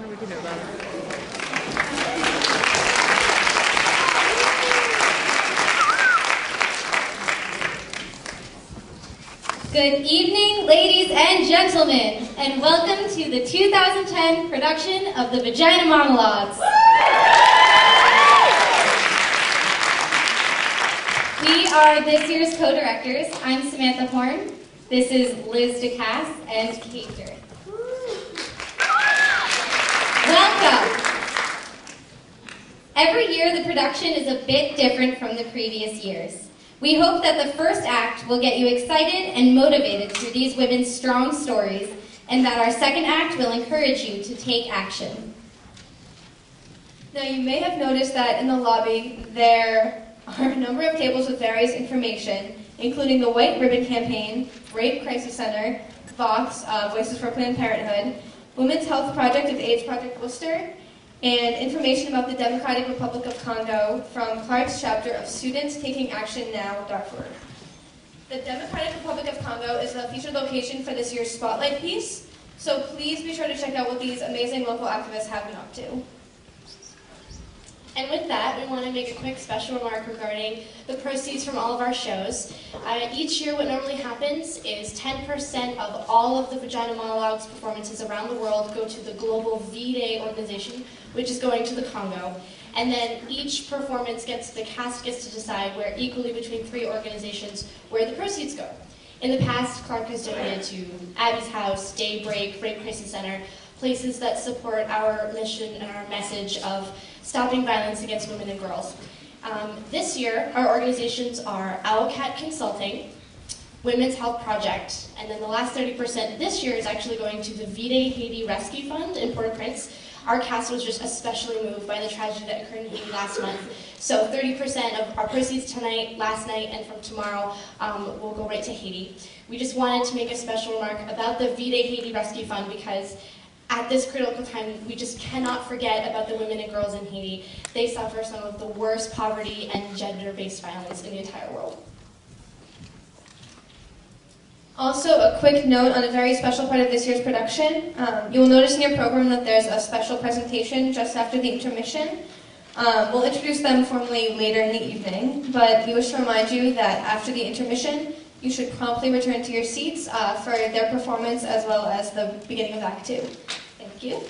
We can do that. Good evening, ladies and gentlemen, and welcome to the 2010 production of the Vagina Monologues. We are this year's co-directors. I'm Samantha Horn. This is Liz DeCass and Kate Durrett. Welcome. Every year, the production is a bit different from the previous years. We hope that the first act will get you excited and motivated through these women's strong stories, and that our second act will encourage you to take action. Now, you may have noticed that in the lobby there are a number of tables with various information, including the White Ribbon Campaign, Rape Crisis Center, Vox, Voices for Planned Parenthood, Women's Health Project of AIDS Project Worcester, and information about the Democratic Republic of Congo from Clark's chapter of Students Taking Action Now, Darfur. The Democratic Republic of Congo is the featured location for this year's Spotlight piece, so please be sure to check out what these amazing local activists have been up to. And with that, we want to make a quick special remark regarding the proceeds from all of our shows. Each year, what normally happens is 10% of all of the Vagina Monologues performances around the world go to the Global V-Day organization, which is going to the Congo. And then each performance the cast gets to decide where equally between 3 organizations where the proceeds go. In the past, Clark has donated to Abby's House, Daybreak, Rape Crisis Center, places that support our mission and our message of stopping violence against women and girls. This year, our organizations are Owlcat Consulting, Women's Health Project, and then the last 30% this year is actually going to the V-Day Haiti Rescue Fund in Port-au-Prince. Our cast was just especially moved by the tragedy that occurred in Haiti last month. So 30% of our proceeds tonight, last night, and from tomorrow will go right to Haiti. We just wanted to make a special remark about the V-Day Haiti Rescue Fund because at this critical time, we just cannot forget about the women and girls in Haiti. They suffer some of the worst poverty and gender-based violence in the entire world. Also, a quick note on a very special part of this year's production. You will notice in your program that there's a special presentation just after the intermission. We'll introduce them formally later in the evening, but we wish to remind you that after the intermission, you should promptly return to your seats for their performance as well as the beginning of Act 2. Thank you.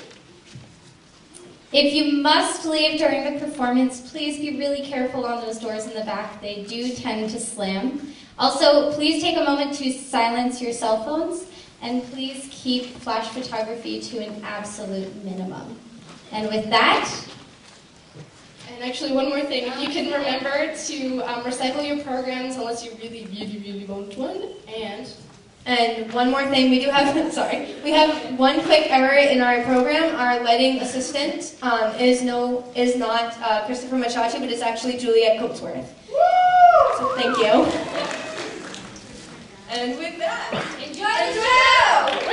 If you must leave during the performance, please be really careful on those doors in the back. They do tend to slam. Also, please take a moment to silence your cell phones, and please keep flash photography to an absolute minimum. And with that, and actually, one more thing, if you can remember to recycle your programs unless you really, really, really want one, And one more thing, we have one quick error in our program. Our lighting assistant is not Christopher Machachi, but it's actually Juliet Copesworth. So thank you. And with that, enjoy the show!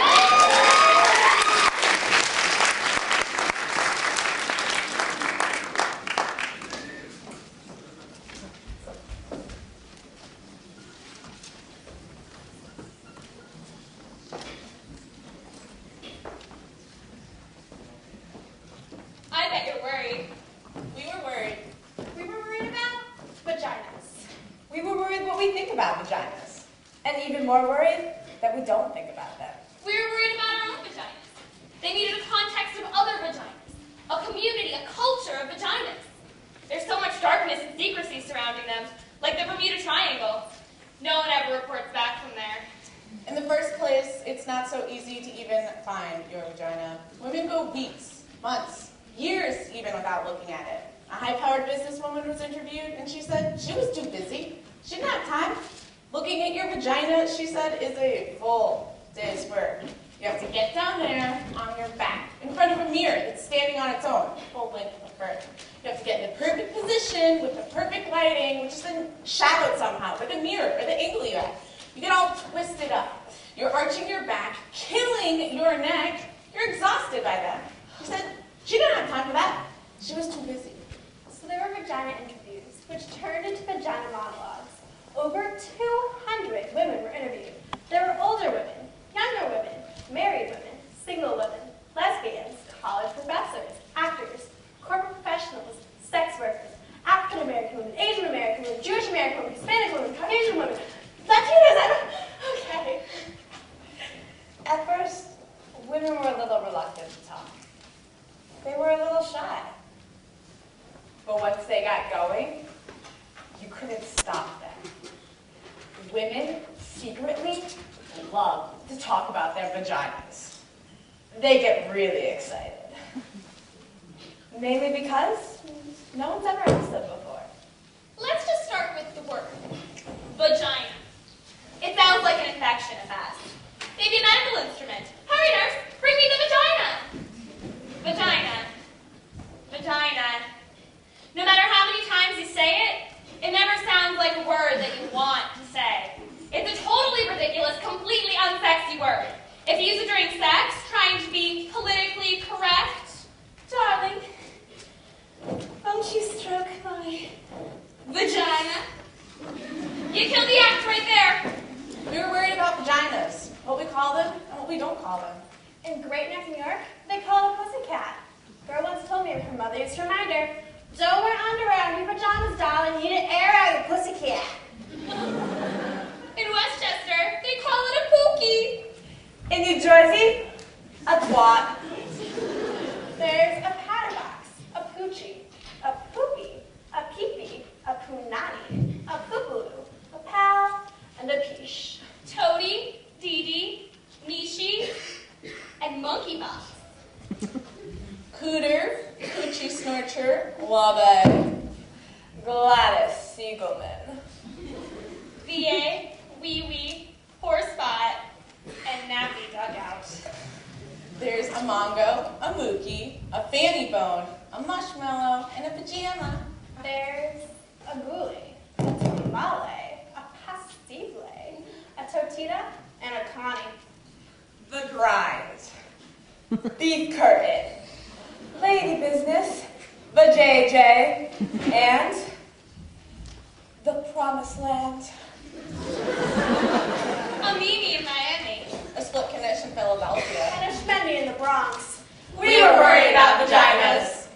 I bet you're worried. We were worried. We were worried about vaginas. We were worried what we think about vaginas. And even more worried that we don't think about them. We were worried about our own vaginas. They needed a context of other vaginas, a community, a culture of vaginas. There's so much darkness and secrecy surrounding them, like the Bermuda Triangle. No one ever reports back from there. In the first place, it's not so easy to even find your vagina. Women go weeks, months, years even without looking at it. A high-powered businesswoman was interviewed, and she said she was too busy. She didn't have time. Looking at your vagina, she said, is a full day's work. You have to get down there on your back, in front of a mirror that's standing on its own, full length of birth. You have to get in the perfect position with the perfect lighting, which is then shadowed somehow by the mirror or the angle you have. You get all twisted up. You're arching your back, killing your neck. You're exhausted by then. She said she didn't have time for that. She was too busy. So there were vagina interviews, which turned into vagina monologues. Over 200 women were interviewed. There were older women, younger women, married women, single women, lesbians, college professors, secretly love to talk about their vaginas. They get really excited. Mainly because no one's ever asked them before. Let's just start with the word, vagina. It sounds like an infection at best. Maybe a medical instrument. Hurry, nurse, bring me the vagina. Vagina. Vagina. No matter how many times you say it, it never sounds like a word that you want to say. It's a totally ridiculous, completely unsexy word. If you use it during sex, trying to be politically correct, darling, won't you stroke my vagina? You killed the act right there. We were worried about vaginas, what we call them and what we don't call them. In Great Neck, New York, they call it a pussycat. Girl once told me her mother used to remind her, don't wear underwear on your pajamas, darling. You need to air out your pussycat. In Westchester, they call it a pookie. In New Jersey, a twat. There's a patterbox, a poochie, a poopy, a peepee, a poonani, a poopoo, a pal, and a peesh. Toady, Dee-Dee, Nishi, and Monkey Box. Cooter, Coochie Snorcher, Wabe, Gladys Siegelman. VA, Wee Wee, Horse Spot, and Nappy Dugout. There's a Mongo, a Mookie, a Fanny Bone, a Mushmallow, and a Pajama. There's a ghoulie, a tamale, a pastible, a tortita, and a connie. The Grind, Beef Curtain, Lady Business, the JJ, and the Promised Land. A Mimi in Miami. A Split Condition Philadelphia. And a shmendy in the Bronx. We were worried about vaginas.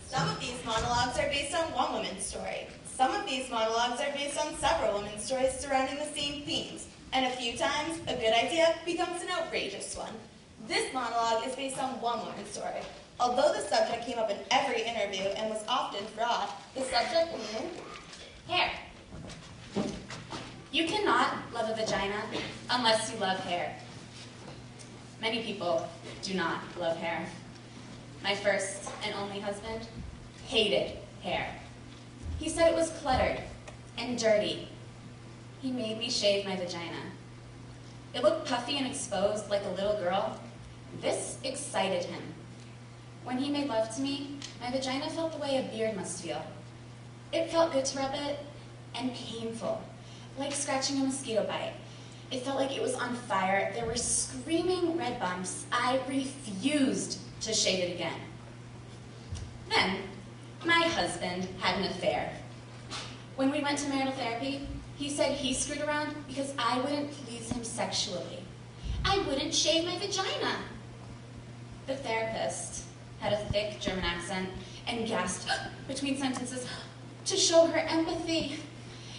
Some of these monologues are based on one woman's story. Some of these monologues are based on several women's stories surrounding the same themes. And a few times, a good idea becomes an outrageous one. This monologue is based on one woman's story. Although the subject came up in every interview and was often broad, the subject remained hair. You cannot love a vagina unless you love hair. Many people do not love hair. My first and only husband hated hair. He said it was cluttered and dirty. He made me shave my vagina. It looked puffy and exposed like a little girl. This excited him. When he made love to me, my vagina felt the way a beard must feel. It felt good to rub it and painful, like scratching a mosquito bite. It felt like it was on fire. There were screaming red bumps. I refused to shave it again. Then, my husband had an affair. When we went to marital therapy, he said he screwed around because I wouldn't please him sexually. I wouldn't shave my vagina. The therapist had a thick German accent and gasped between sentences to show her empathy.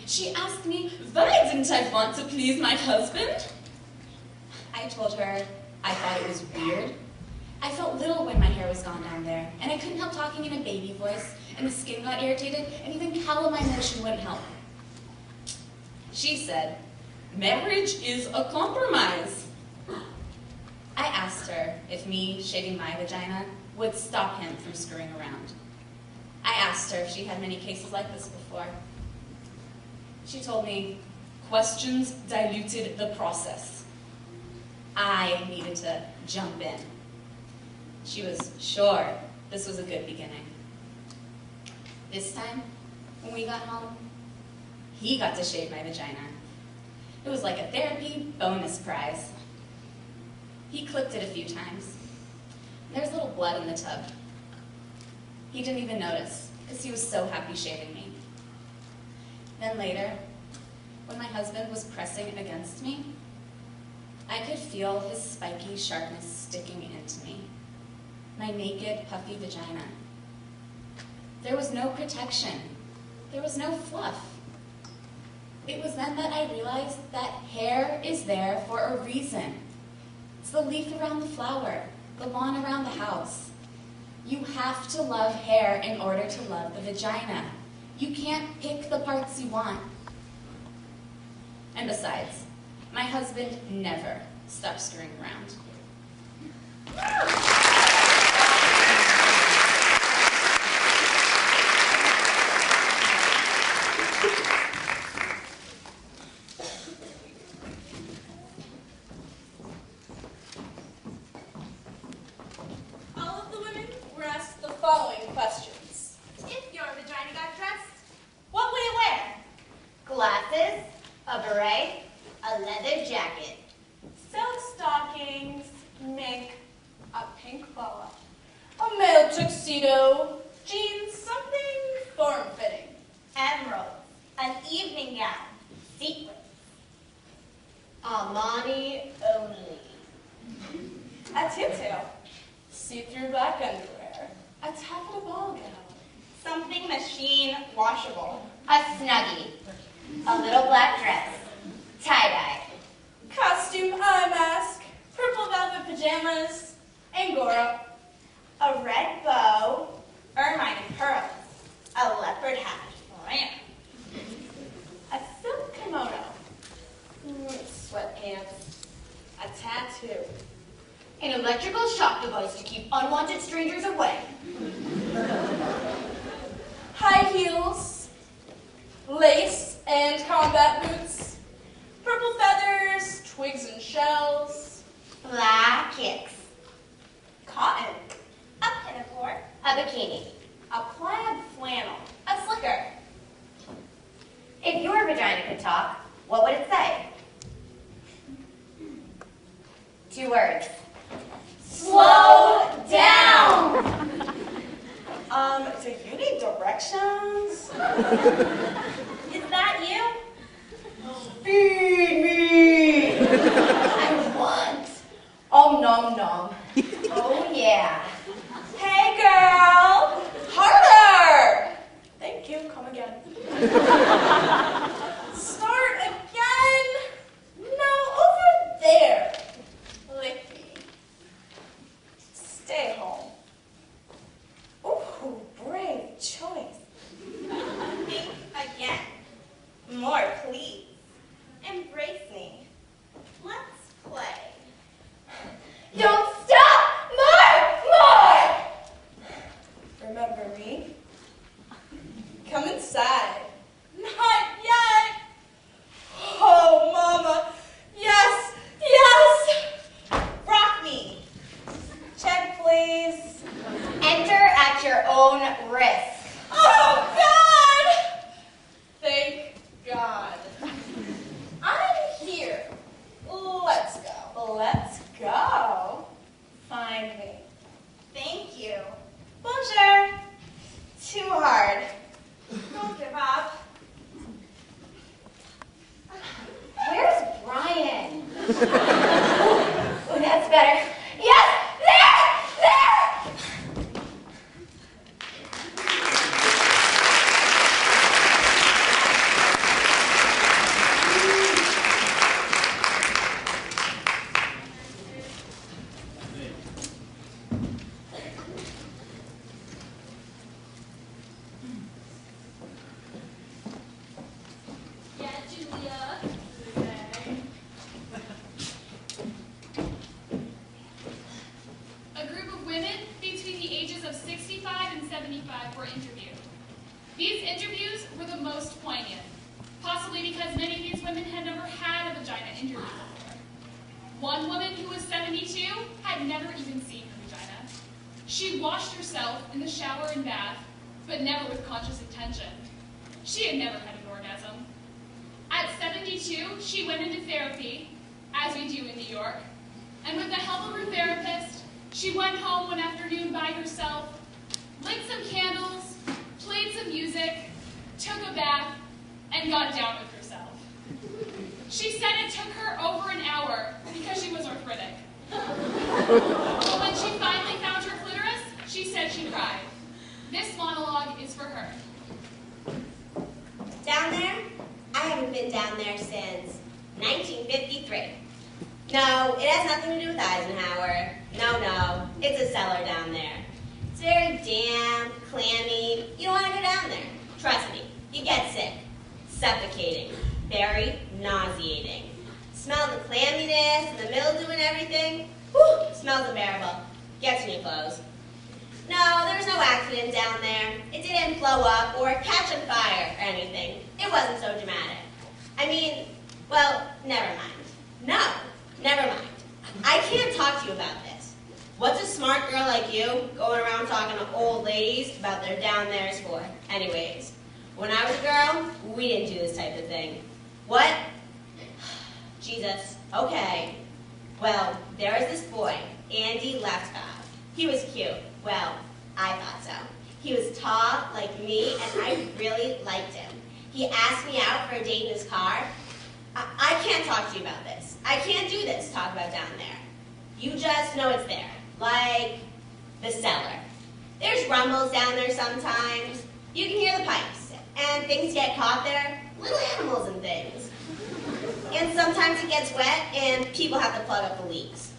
She asked me, why didn't I want to please my husband? I told her I thought it was weird. I felt little when my hair was gone down there, and I couldn't help talking in a baby voice, and the skin got irritated, and even calamine wouldn't help. She said, marriage is a compromise. I asked her if me shaving my vagina would stop him from screwing around. I asked her if she had many cases like this before. She told me, questions diluted the process. I needed to jump in. She was sure this was a good beginning. This time, when we got home, he got to shave my vagina. It was like a therapy bonus prize. He clipped it a few times. There was a little blood in the tub. He didn't even notice, because he was so happy shaving me. Then later, when my husband was pressing against me, I could feel his spiky sharpness sticking into me. My naked, puffy vagina. There was no protection. There was no fluff. It was then that I realized that hair is there for a reason. It's the leaf around the flower, the lawn around the house. You have to love hair in order to love the vagina. You can't pick the parts you want. And besides, my husband never stops screwing around. All of the women were asked the following questions. If your vagina got dressed, What would it wear? glasses, a beret, a leather jacket, Silk stockings, mink, a pink boa. A male tuxedo, jeans, something form-fitting. emeralds, an evening gown, sequins, Armani only, A tutu, see-through black underwear. A taffeta ball gown. something machine washable, a snuggie, a little black dress, tie-dye, Costume eye mask, purple velvet pajamas, Angora. a red bow, ermine and pearls, a leopard hat, A silk kimono. Sweatpants. A tattoo. an electrical shock device to keep unwanted strangers away, High heels. Lace and combat boots. Purple feathers, twigs and shells. black kicks, cotton, a pinafore, a bikini, a plaid flannel, a slicker. If your vagina could talk, what would it say? 2 words. Slow down! Do you need directions? Is that you? Feed me! I want. Nom nom. Oh yeah. Hey girl! Harder! Thank you, come again. Start again! No, over there. Lick me. Stay home. Ooh, brave choice. Think again. More, please. Embrace me. Let's play. Don't stop! More! Remember me? Come inside. Not yet. Oh, Mama. Yes, yes. Rock me. Check, please. Enter at your own risk. Oh, God! Thank God. I'm here. Let's go. Let's go. Find me. Thank you. Bonjour. Too hard. Don't give up. Where's Brian? Oh, that's better. Yes! There! There! Yeah, Julia. A group of women between the ages of 65 and 75 were interviewed. These interviews were the most poignant, possibly because many of these women had never had a vagina interview before. One woman who was 72 had never even seen her vagina. She washed herself in the shower and bath, but never with conscious intention. She had never had an orgasm. At 72, she went into therapy, as we do in New York, and with the help of her therapist, she went home one afternoon by herself, lit some candles, played some music, took a bath, and got down with herself. She said it took her over an hour because she was arthritic. But when she finally found her clitoris, she said she cried. This monologue is for her. Down there? I haven't been down there since 1953. No, it has nothing to do with Eisenhower. No, it's a cellar down there. It's very damp, clammy. You don't want to go down there. Trust me, you get sick. Suffocating. Very nauseating. Smell the clamminess and the mildew and everything. Whew, smells unbearable. Gets in your clothes. No, there was no accident down there. It didn't blow up or catch on fire or anything. It wasn't so dramatic. I mean, well, never mind. No, never mind. I can't talk to you about this. What's a smart girl like you going around talking to old ladies about their down there's for? Anyways, when I was a girl, we didn't do this type of thing. What? Jesus, okay. Well, there was this boy, Andy Leftkoff. He was cute. Well, I thought so. He was tall, like me, and I really liked him. He asked me out for a date in his car. I can't talk to you about this. I can't do this, talk about down there. You just know it's there, like the cellar. There's rumbles down there sometimes. You can hear the pipes, and things get caught there, little animals and things. And sometimes it gets wet, and people have to plug up the leaks.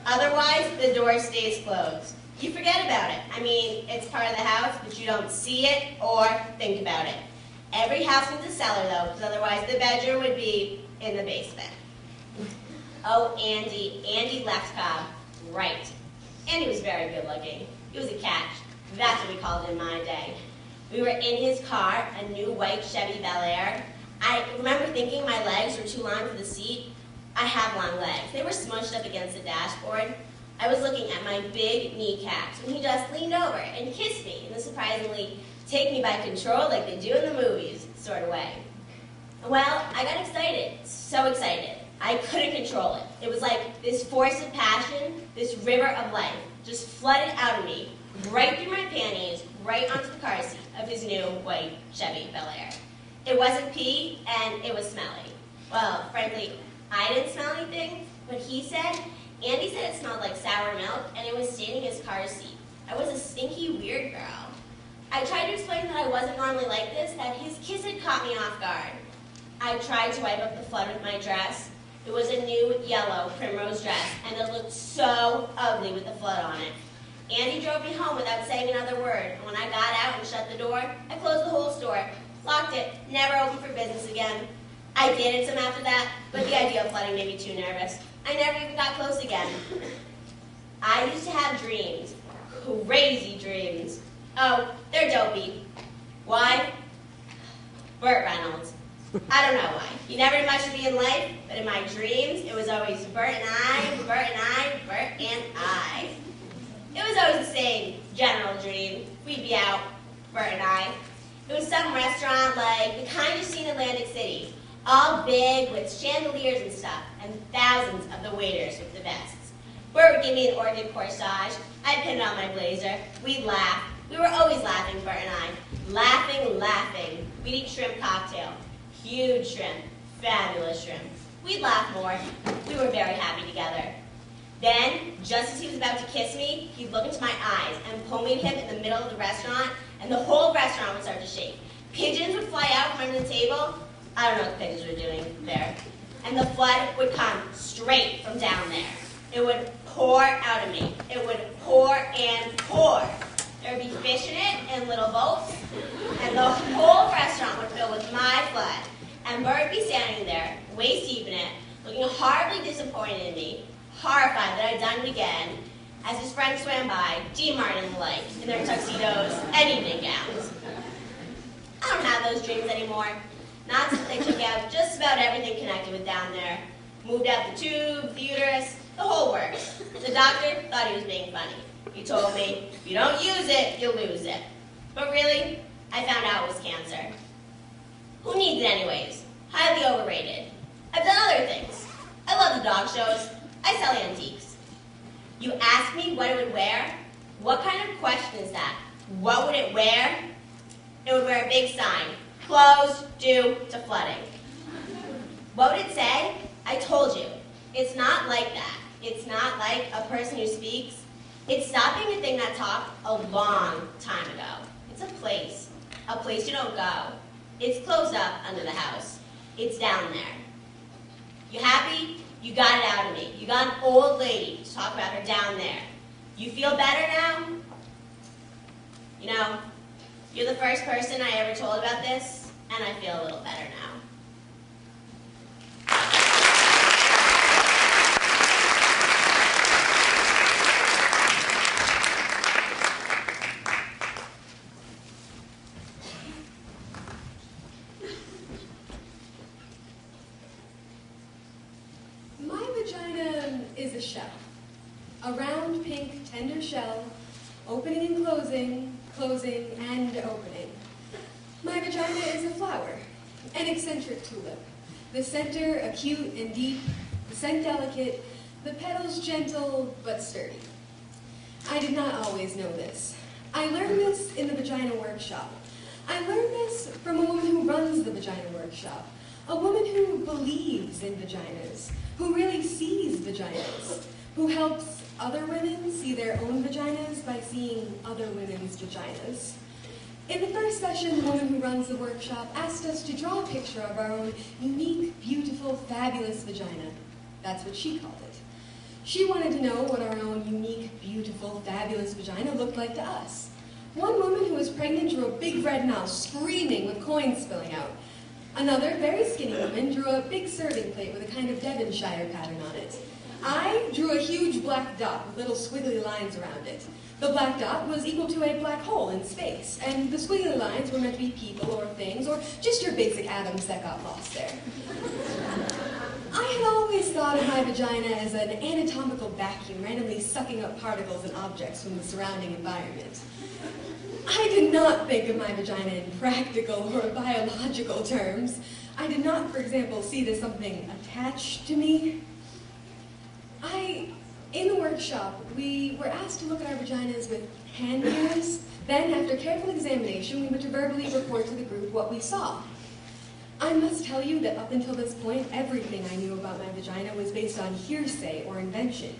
Otherwise, the door stays closed. You forget about it. I mean, it's part of the house, but you don't see it or think about it. Every house needs a cellar, though, because otherwise the bedroom would be in the basement. Oh, Andy Leftkoff, right. Andy was very good looking. He was a catch. That's what we called it in my day. We were in his car, a new white Chevy Bel Air. I remember thinking my legs were too long for the seat. I have long legs. They were smushed up against the dashboard. I was looking at my big kneecaps when he just leaned over and kissed me in the surprisingly take me by control like they do in the movies sort of way. Well, I got excited, so excited. I couldn't control it. It was like this force of passion, this river of life, just flooded out of me, right through my panties, right onto the car seat of his new white Chevy Bel Air. It wasn't pee, and it was smelly. Well, frankly, I didn't smell anything, but Andy said it smelled like sour milk, and it was staining his car seat. I was a stinky, weird girl. I tried to explain that I wasn't normally like this, that his kiss had caught me off guard. I tried to wipe up the flood with my dress. It was a new yellow primrose dress, and it looked so ugly with the flood on it. Andy drove me home without saying another word, and when I got out and shut the door, I closed the whole store, locked it, never opened for business again. I dated some after that, but the idea of flooding made me too nervous. I never even got close again. I used to have dreams, crazy dreams. Oh, they're dopey. Why? Burt Reynolds. I don't know why. He never did much to me in life, but in my dreams, it was always Burt and I, Burt and I, Burt and I. It was always the same general dream. We'd be out, Burt and I. It was some restaurant like the kind you see in Atlantic City, all big with chandeliers and stuff, and thousands of the waiters with the vests. Burt would give me an orchid corsage. I'd pin it on my blazer. We'd laugh. We were always laughing, Burt and I. Laughing. We'd eat shrimp cocktail. Huge shrimp. Fabulous shrimp. We'd laugh more. We were very happy together. Then, just as he was about to kiss me, he'd look into my eyes and pull me to him in the middle of the restaurant, and the whole restaurant would start to shake. Pigeons would fly out from under the table. I don't know what the pigeons were doing there. And the flood would come straight from down there. It would pour out of me. It would pour and pour. There would be fish in it and little boats, and the whole restaurant would fill with my flood. And Burt would be standing there, waist deep in it, looking horribly disappointed in me, horrified that I'd done it again, as his friends swam by, Dean Martin and the like, in their tuxedos and evening gowns. I don't have those dreams anymore. Not since they took out just about everything connected with down there. Moved out the tube, the uterus, the whole works. The doctor thought he was being funny. He told me, if you don't use it, you'll lose it. But really, I found out it was cancer. Who needs it anyways? Highly overrated. I've done other things. I love the dog shows. I sell antiques. You ask me what it would wear? What kind of question is that? What would it wear? It would wear a big sign. Closed due to flooding. What would it say? I told you. It's not like that. It's not like a person who speaks. It's stopping a thing that talked a long time ago. It's a place you don't go. It's closed up under the house. It's down there. You happy? You got it out of me. You got an old lady to talk about her down there. You feel better now? You know, you're the first person I ever told about this, and I feel a little better now. My vagina is a shell. A round, pink, tender shell, opening and closing, closing and opening. My vagina is a flower, an eccentric tulip. The center acute and deep, the scent delicate, the petals gentle but sturdy. I did not always know this. I learned this in the vagina workshop. I learned this from a woman who runs the vagina workshop, a woman who believes in vaginas, who really sees vaginas, who helps other women see their own vaginas by seeing other women's vaginas. In the first session, the woman who runs the workshop asked us to draw a picture of our own unique, beautiful, fabulous vagina. That's what she called it. She wanted to know what our own unique, beautiful, fabulous vagina looked like to us. One woman who was pregnant drew a big red mouth, screaming with coins spilling out. Another, very skinny woman, drew a big serving plate with a kind of Devonshire pattern on it. I drew a huge black dot with little squiggly lines around it. The black dot was equal to a black hole in space, and the squiggly lines were meant to be people or things, or just your basic atoms that got lost there. I had always thought of my vagina as an anatomical vacuum, randomly sucking up particles and objects from the surrounding environment. I did not think of my vagina in practical or biological terms. I did not, for example, see it as something attached to me. In the workshop, we were asked to look at our vaginas with hand mirrors. Then, after careful examination, we were to verbally report to the group what we saw. I must tell you that up until this point, everything I knew about my vagina was based on hearsay or invention.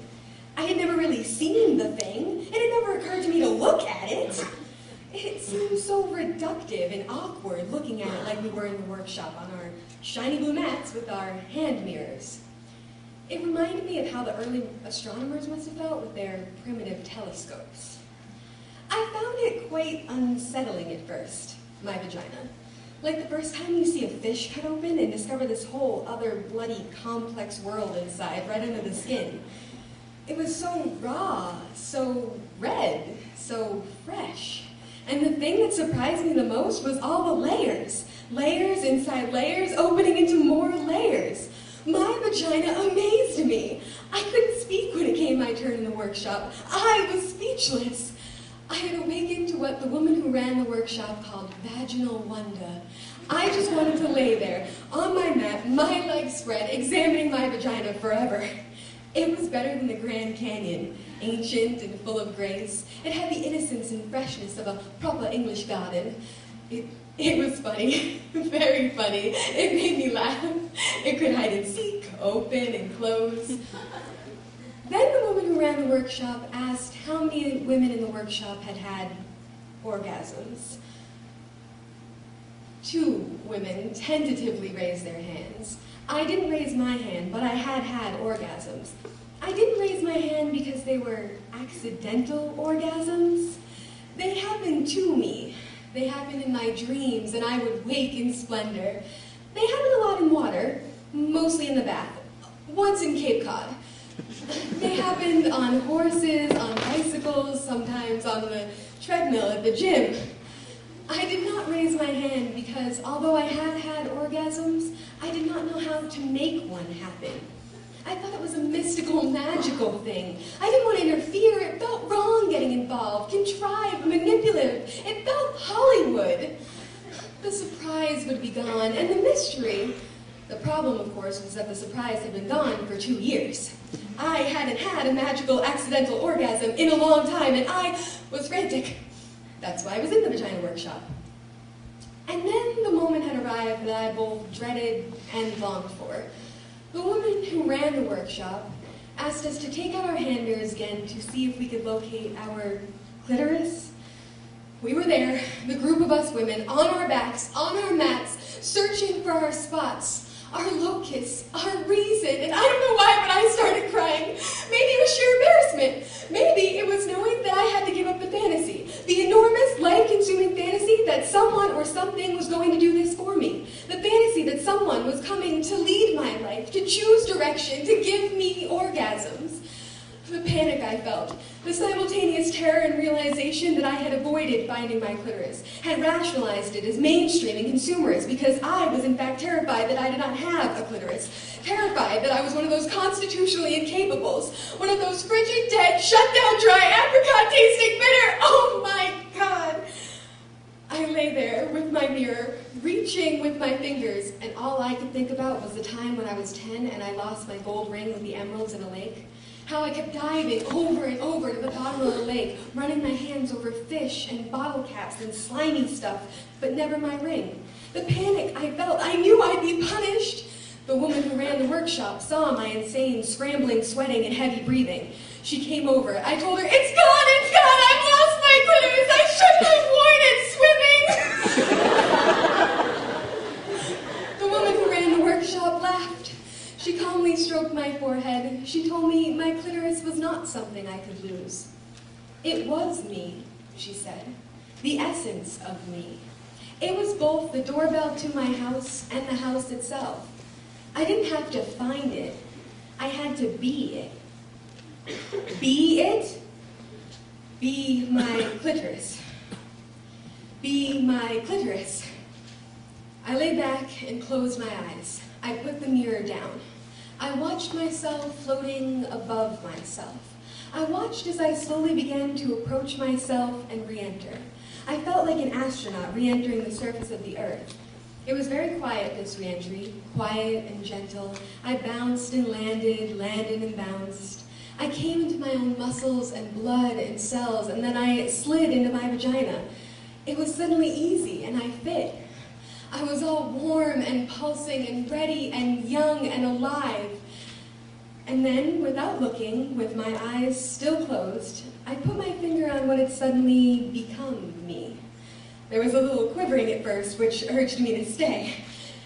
I had never really seen the thing. It had never occurred to me to look at it. It seemed so reductive and awkward looking at it like we were in the workshop on our shiny blue mats with our hand mirrors. It reminded me of how the early astronomers must have felt with their primitive telescopes. I found it quite unsettling at first, my vagina. Like the first time you see a fish cut open and discover this whole other bloody complex world inside, right under the skin. It was so raw, so red, so fresh. And the thing that surprised me the most was all the layers. Layers inside layers, opening into more layers. My vagina amazed me. I couldn't speak when it came my turn in the workshop. I was speechless. I had awakened to what the woman who ran the workshop called vaginal wonder. I just wanted to lay there, on my mat, my legs spread, examining my vagina forever. It was better than the Grand Canyon, ancient and full of grace. It had the innocence and freshness of a proper English garden. It was funny, very funny. It made me laugh. It could hide and seek, open and close. Then the woman who ran the workshop asked how many women in the workshop had had orgasms. 2 women tentatively raised their hands. I didn't raise my hand, but I had had orgasms. I didn't raise my hand because they were accidental orgasms. They happened to me. They happened in my dreams, and I would wake in splendor. They happened a lot in water, mostly in the bath, once in Cape Cod. They happened on horses, on bicycles, sometimes on the treadmill at the gym. I did not raise my hand because, although I had had orgasms, I did not know how to make one happen. I thought it was a mystical, magical thing. I didn't want to interfere. It felt wrong getting involved, contrived, manipulative. It felt Hollywood. The surprise would be gone, and the mystery. The problem, of course, was that the surprise had been gone for 2 years. I hadn't had a magical, accidental orgasm in a long time, and I was frantic. That's why I was in the vagina workshop. And then the moment had arrived that I both dreaded and longed for. The woman who ran the workshop asked us to take out our hand mirrors again to see if we could locate our clitoris. We were there, the group of us women, on our backs, on our mats, searching for our spots. our locus, our reason, and I don't know why, but I started crying. Maybe it was sheer embarrassment. Maybe it was knowing that I had to give up the fantasy, the enormous, life-consuming fantasy that someone or something was going to do this for me, the fantasy that someone was coming to lead my life, to choose direction, to give me orgasms. The panic I felt, the simultaneous terror and realization that I had avoided finding my clitoris, had rationalized it as mainstream and consumerist because I was in fact terrified that I did not have a clitoris, terrified that I was one of those constitutionally incapables, one of those frigid, dead, shut-down, dry, apricot-tasting bitter. Oh my God! I lay there with my mirror, reaching with my fingers, and all I could think about was the time when I was 10 and I lost my gold ring with the emeralds in a lake. How I kept diving over and over to the bottom of the lake, running my hands over fish and bottle caps and slimy stuff, but never my ring. The panic I felt, I knew I'd be punished. The woman who ran the workshop saw my insane, scrambling, sweating, and heavy breathing. She came over. I told her, "It's gone, it's gone, I've lost my clitoris, I shouldn't have worn it swimming." The woman who ran the workshop laughed. She calmly stroked my forehead. She told me my clitoris was not something I could lose. It was me, she said, the essence of me. It was both the doorbell to my house and the house itself. I didn't have to find it. I had to be it. Be it? Be my clitoris. Be my clitoris. I lay back and closed my eyes. I put the mirror down. I watched myself floating above myself. I watched as I slowly began to approach myself and re-enter. I felt like an astronaut re-entering the surface of the earth. It was very quiet, this re-entry, quiet and gentle. I bounced and landed, landed and bounced. I came into my own muscles and blood and cells, and then I slid into my vagina. It was suddenly easy, and I fit. I was all warm and pulsing and ready and young and alive. And then, without looking, with my eyes still closed, I put my finger on what had suddenly become me. There was a little quivering at first, which urged me to stay.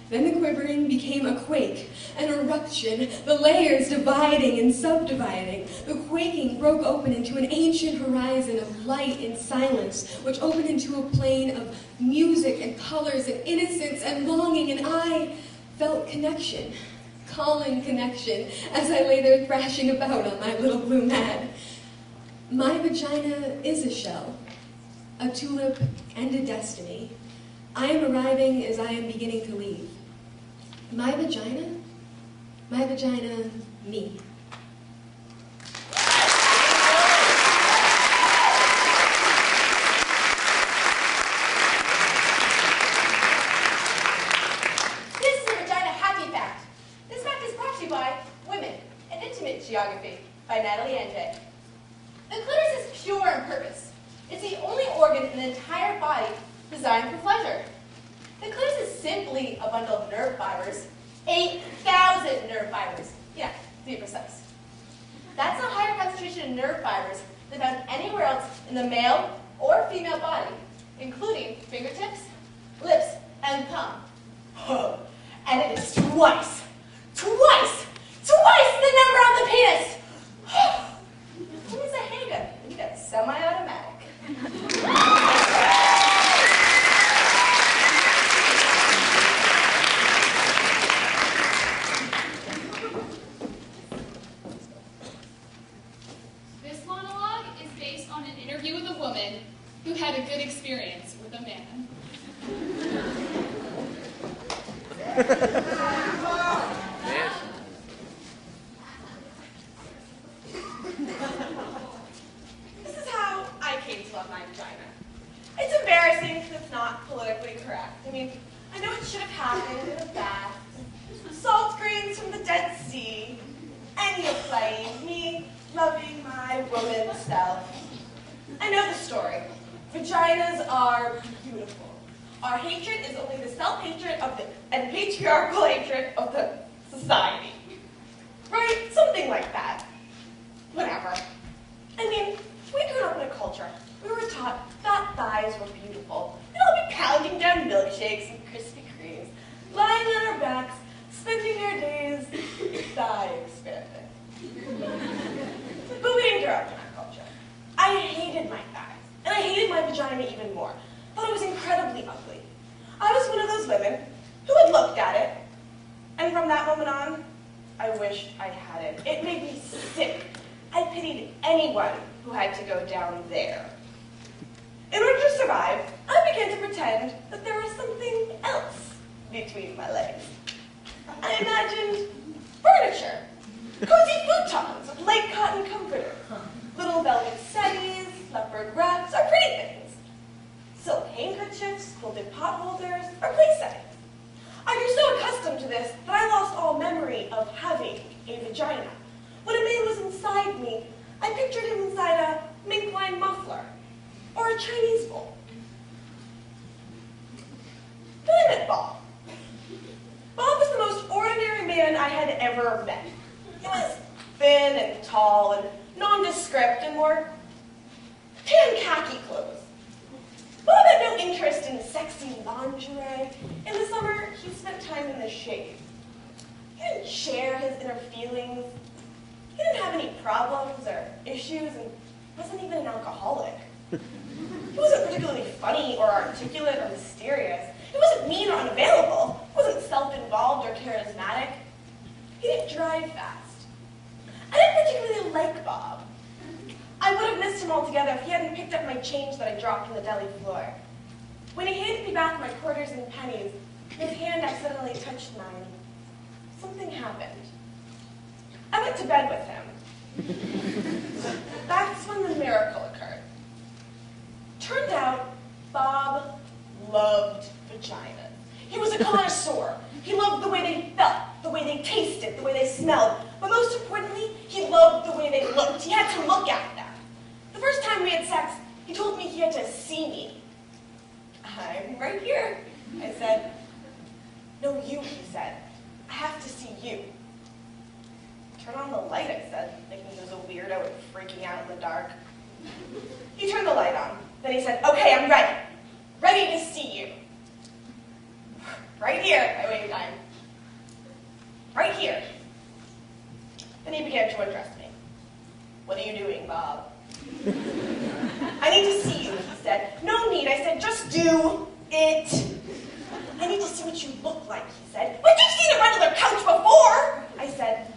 Then the quivering became a quake, an eruption, the layers dividing and subdividing. The quaking broke open into an ancient horizon of light and silence, which opened into a plane of music and colors and innocence and longing, and I felt connection, calling connection, as I lay there thrashing about on my little blue mat. My vagina is a shell, a tulip, and a destiny. I am arriving as I am beginning to leave. My vagina, me. This is a vagina happy fact. This fact is brought to you by Women, an Intimate Geography by Natalie Enge. The clitoris is pure in purpose. It's the only organ in the entire body designed for pleasure. The clitoris is simply a bundle of nerve fibers, 8,000 nerve fibers. Yeah, to be precise. That's a higher concentration of nerve fibers than found anywhere else in the male or female body, including fingertips, lips, and thumb. And it is twice the number on the penis. Who needs a handgun? You got semi-automatic. This monologue is based on an interview with a woman who had a good experience with a man. This is how I came to love my vagina. It's embarrassing because it's not politically correct. I mean, I know it should have happened in a bath. Salt grains from the Dead Sea. And you playing me, loving my woman self. I know the story. Vaginas are beautiful. Our hatred is only the self-hatred of the, and patriarchal hatred of the society. Right? Something like that. Whatever. I mean, we grew up in a culture. We were taught fat thighs were beautiful. And I'll be pounding down milkshakes and Krispy Kremes, lying on our backs, spending hated my thighs, and I hated my vagina even more. Thought it was incredibly ugly. I was one of those women who had looked at it, and from that moment on, I wished I had it. It made me sick. I pitied anyone who had to go down there. In order to survive, I began to pretend that there was something else between my legs. I imagined furniture, cozy futons with light cotton comforters, little velvet settees, leopard rugs, or pretty things, silk handkerchiefs, folded pot holders, or place settings. I grew so accustomed to this that I lost all memory of having a vagina. When a man was inside me, I pictured him inside a mink-lined muffler or a Chinese bowl. Then I met Bob. Bob was the most ordinary man I had ever met. He was thin and tall and nondescript and wore tan khaki clothes. Bob had no interest in sexy lingerie. In the summer, he spent time in the shade. He didn't share his inner feelings. He didn't have any problems or issues and wasn't even an alcoholic. He wasn't particularly funny or articulate or mysterious. He wasn't mean or unavailable. He wasn't self-involved or charismatic. He didn't drive fast. I didn't particularly like Bob. I would have missed him altogether if he hadn't picked up my change that I dropped on the deli floor. When he handed me back my quarters and pennies, his hand accidentally touched mine. Something happened. I went to bed with him. That's when the miracle occurred. Turned out, Bob loved vaginas. He was a connoisseur. He loved the way they felt, the way they tasted, the way they smelled. But most importantly, he loved the way they looked. He had to look at them. The first time we had sex, he told me he had to see me. I'm right here, I said. No, you, he said. I have to see you. Turn on the light, I said, thinking he was a weirdo and freaking out in the dark. He turned the light on. Then he said, okay, I'm ready. Ready to see you. Right here, I waved at him. Right here. Then he began to undress me. What are you doing, Bob? I need to see you, he said. No need, I said, just do it. I need to see what you look like, he said. But you've seen a regular couch before, I said.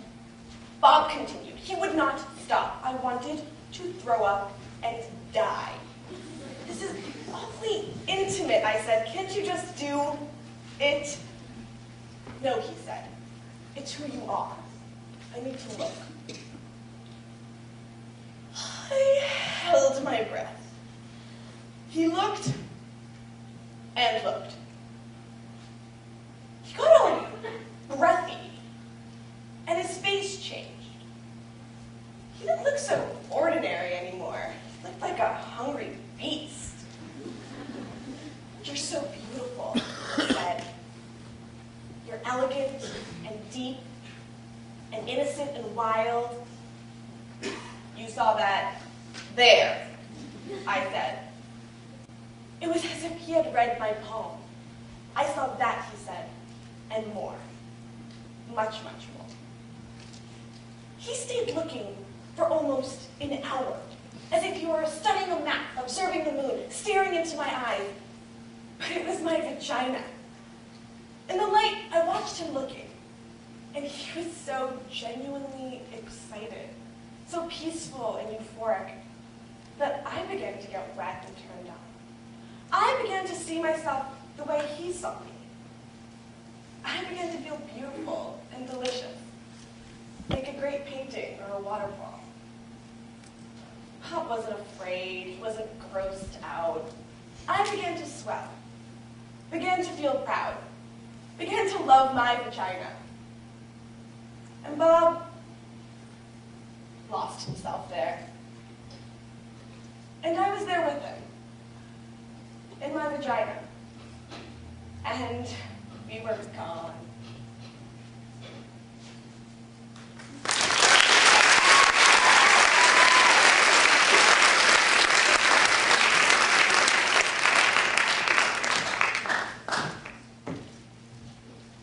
Bob continued. He would not stop. I wanted to throw up and die. This is awfully intimate, I said. Can't you just do it? No, he said. It's who you are. I need to look. I held my breath. He looked and looked. He got all breathy, and his face changed. He didn't look so ordinary anymore. He looked like a hungry beast. You're so beautiful, he said. You're elegant and deep and innocent and wild. You saw that there, I said. It was as if he had read my palm. I saw that, he said, and more. Much, much more. He stayed looking for almost an hour, as if he were studying a map, observing the moon, staring into my eyes. But it was my vagina. In the light, I watched him looking, and he was so genuinely excited, so peaceful and euphoric, that I began to get wet and turned on. I began to see myself the way he saw me. I began to feel beautiful and delicious, like a great painting or a waterfall. Pop wasn't afraid, he wasn't grossed out. I began to swell, began to feel proud, began to love my vagina. And Bob lost himself there. And I was there with him, in my vagina. And we were gone.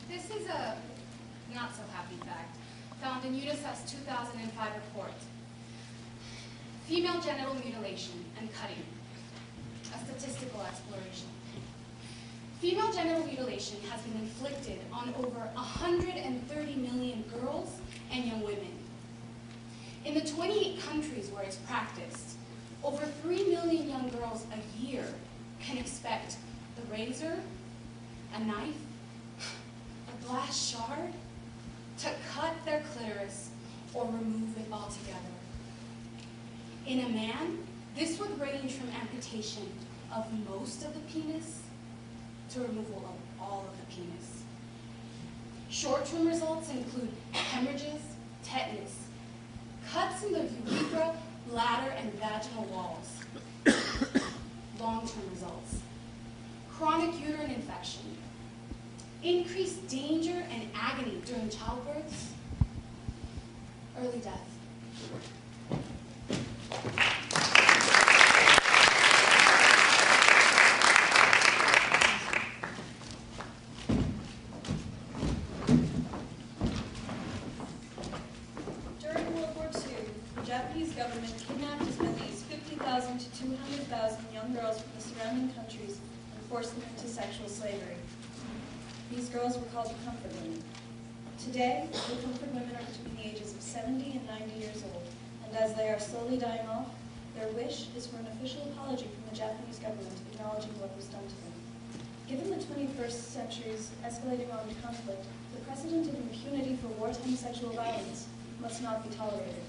This is a not-so-happy fact found in UNICEF's 2005 report. Female genital mutilation and Female genital mutilation has been inflicted on over 130 million girls and young women. In the 28 countries where it's practiced, over 3 million young girls a year can expect the razor, a knife, a glass shard to cut their clitoris or remove it altogether. In a man, this would range from amputation of most of the penis to removal of all of the penis. Short-term results include hemorrhages, tetanus, cuts in the urethra, bladder, and vaginal walls. Long-term results: chronic uterine infection, increased danger and agony during childbirth, early death. During World War II, the Japanese government kidnapped as many as 50,000 to 200,000 young girls from the surrounding countries and forced them into sexual slavery. These girls were called the comfort women. Today, the comfort women are between the ages of 70 and 90 years old, and as they are slowly dying off, their wish is for an official apology from the Japanese government acknowledging what was done to them. Given the 21st century's escalating armed conflict, the precedent of impunity for wartime sexual violence must not be tolerated.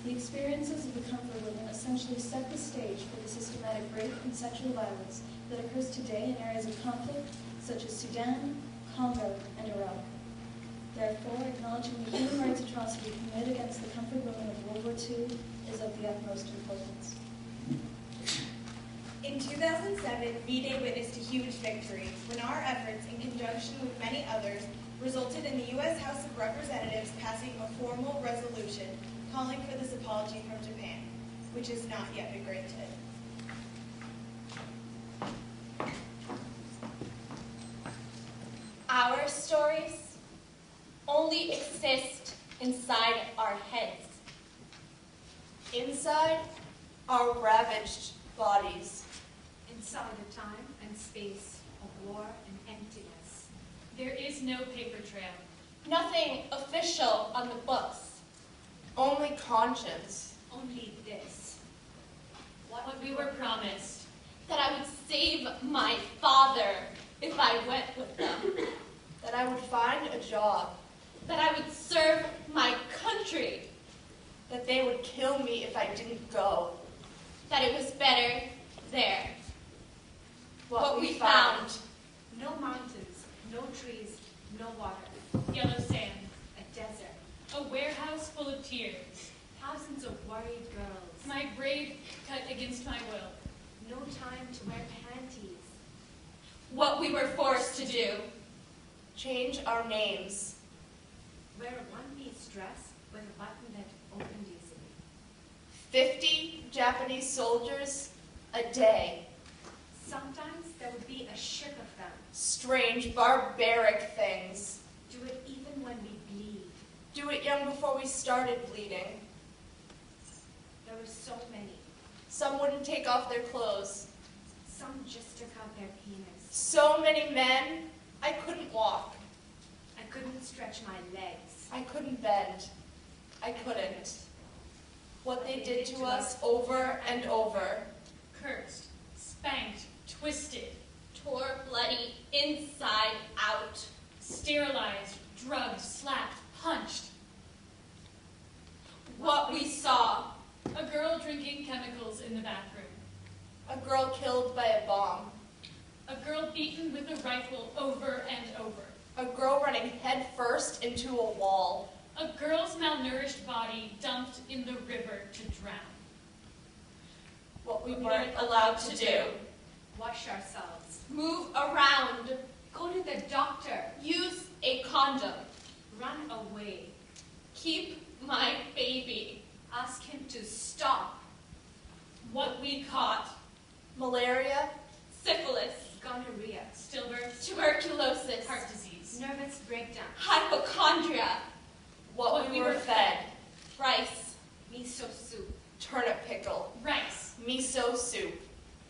The experiences of the comfort women essentially set the stage for the systematic rape and sexual violence that occurs today in areas of conflict such as Sudan, Congo, and Iraq. Therefore, acknowledging the human rights atrocity committed against the comfort women of World War II is of the utmost importance. In 2007, V-Day witnessed a huge victory when our efforts, in conjunction with many others, resulted in the U.S. House of Representatives passing a formal resolution calling for this apology from Japan, which has not yet been granted. Our stories only exist inside our heads. Inside our ravaged bodies. Inside the time and space of war and emptiness. There is no paper trail. Nothing official on the books. Only conscience. Only this. What we were promised. That I would save my father if I went with them. That I would find a job. That I would serve my country. That they would kill me if I didn't go. That it was better there. What we found. No mountains, no trees, no water. Yellow sand. A desert. A warehouse full of tears. Thousands of worried girls. My braid cut against my will. No time to wear panties. What we were forced to do. Change our names. Wear a one-piece dress with a button that opened easily. 50 Japanese soldiers a day. Sometimes there would be a ship of them. Strange, barbaric things. Do it even when we bleed. Do it young before we started bleeding. There were so many. Some wouldn't take off their clothes. Some just took out their penis. So many men, I couldn't walk. I couldn't stretch my legs. I couldn't bend. I couldn't. What they did to us over and over. Cursed, spanked, twisted. Tore bloody inside out. Sterilized, drugged, slapped, punched. What we saw. A girl drinking chemicals in the bathroom. A girl killed by a bomb. A girl beaten with a rifle over and over. A girl running head first into a wall. A girl's malnourished body dumped in the river to drown. What we weren't allowed to do. Wash ourselves. Move around. Go to the doctor. Use a condom. Run away. Keep my baby. Ask him to stop. What we caught. Malaria. Syphilis. Gonorrhea. Stillbirth. Tuberculosis. Heart disease. Nervous breakdown. Hypochondria. What we were fed. Rice. Miso soup. Turnip pickle. Rice. Miso soup.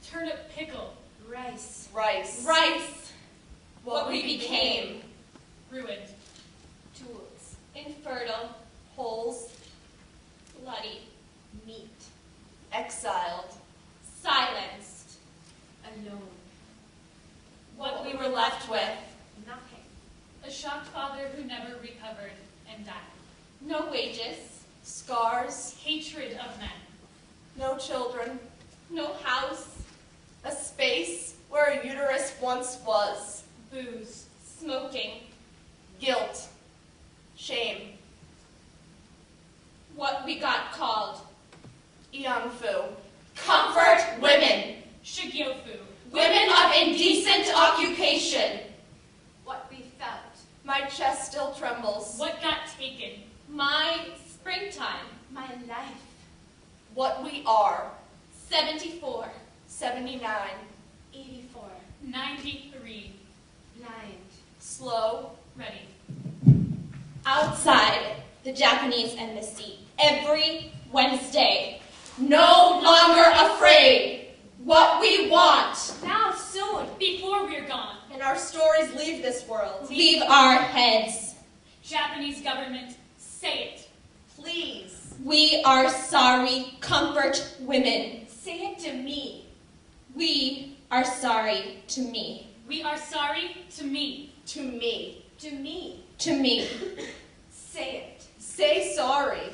Turnip pickle. Rice. Rice. Rice. What we became. Ruined. Tools. Infertile. Holes. Bloody. Meat. Exiled. Silenced. Alone. What we were left with. Nothing. A shocked father who never recovered and died. No wages. Scars. Hatred of men. No children. No house. A space where a uterus once was. Booze. Smoking. Guilt. Shame. What we got called. Ianfu. Comfort women. Shigyofu. Women of indecent occupation. What we felt. My chest still trembles. What got taken. My springtime. My life. What we are. 74. 79. 84. 93. Blind. Slow. Ready. Outside the Japanese embassy every Wednesday. No longer afraid. What we want. Now soon. Before we're gone. And our stories leave this world. Leave our heads. Japanese government, say it. Please. We are sorry, comfort women. Say it to me. We are sorry to me. We are sorry to me. To me. To me. To me. Say it. Say sorry.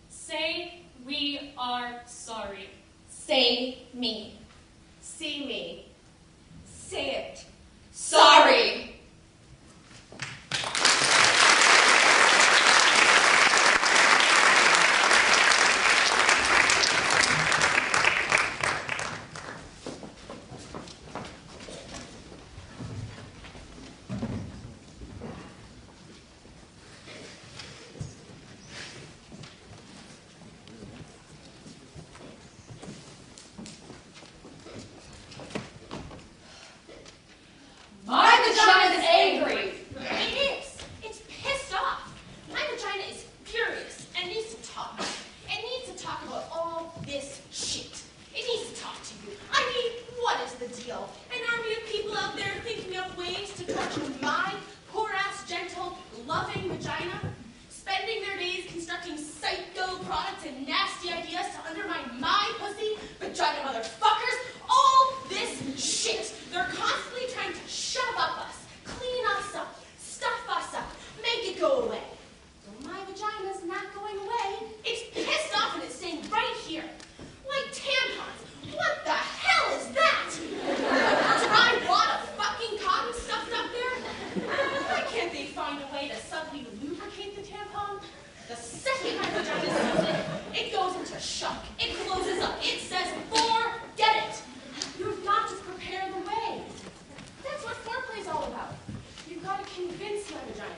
Say we are sorry. Say me. See me. Say it. Sorry. My vagina is angry. It is. It's pissed off. My vagina is furious and needs to talk. It needs to talk about all this shit. It needs to talk to you. I mean, what is the deal? An army of people out there thinking of ways to torture my poor-ass, gentle, loving vagina? Spending their days constructing psycho products and nasty ideas to undermine my pussy, vagina motherfuckers? All this shit. They're constantly trying to shove up us, clean us up, stuff us up, make it go away. Well, my vagina's not going away. It's pissed off and it's staying right here. Like tampons. What the hell is that? A dry wad of fucking cotton stuffed up there? Why can't they find a way to suddenly lubricate the tampon? The second my vagina sees it, it goes into shock. It closes up. It says, forget it. You've got to prepare the way. That's what foreplay's all about. You've got to convince my vagina,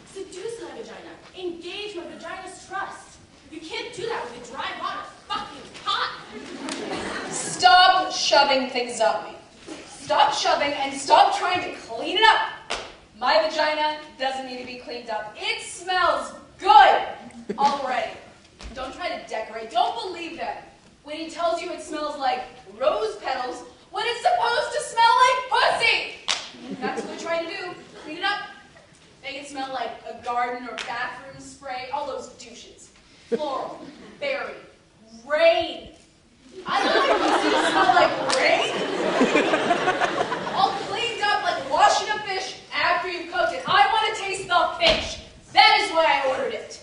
seduce my vagina, engage my vagina's trust. You can't do that with a dry wad of fucking cotton. Stop shoving things up me. Stop shoving and stop trying to clean it up. My vagina doesn't need to be cleaned up. It smells good already. Don't try to decorate. Don't believe them when he tells you it smells like rose petals when it's supposed to smell like pussy. That's what they're trying to do. Clean it up. Make it smell like a garden or bathroom spray. All those douches. Floral, berry, rain. I don't like pussy to smell like rain. All cleaned up like washing a fish after you cooked it. I want to taste the fish. That is why I ordered it.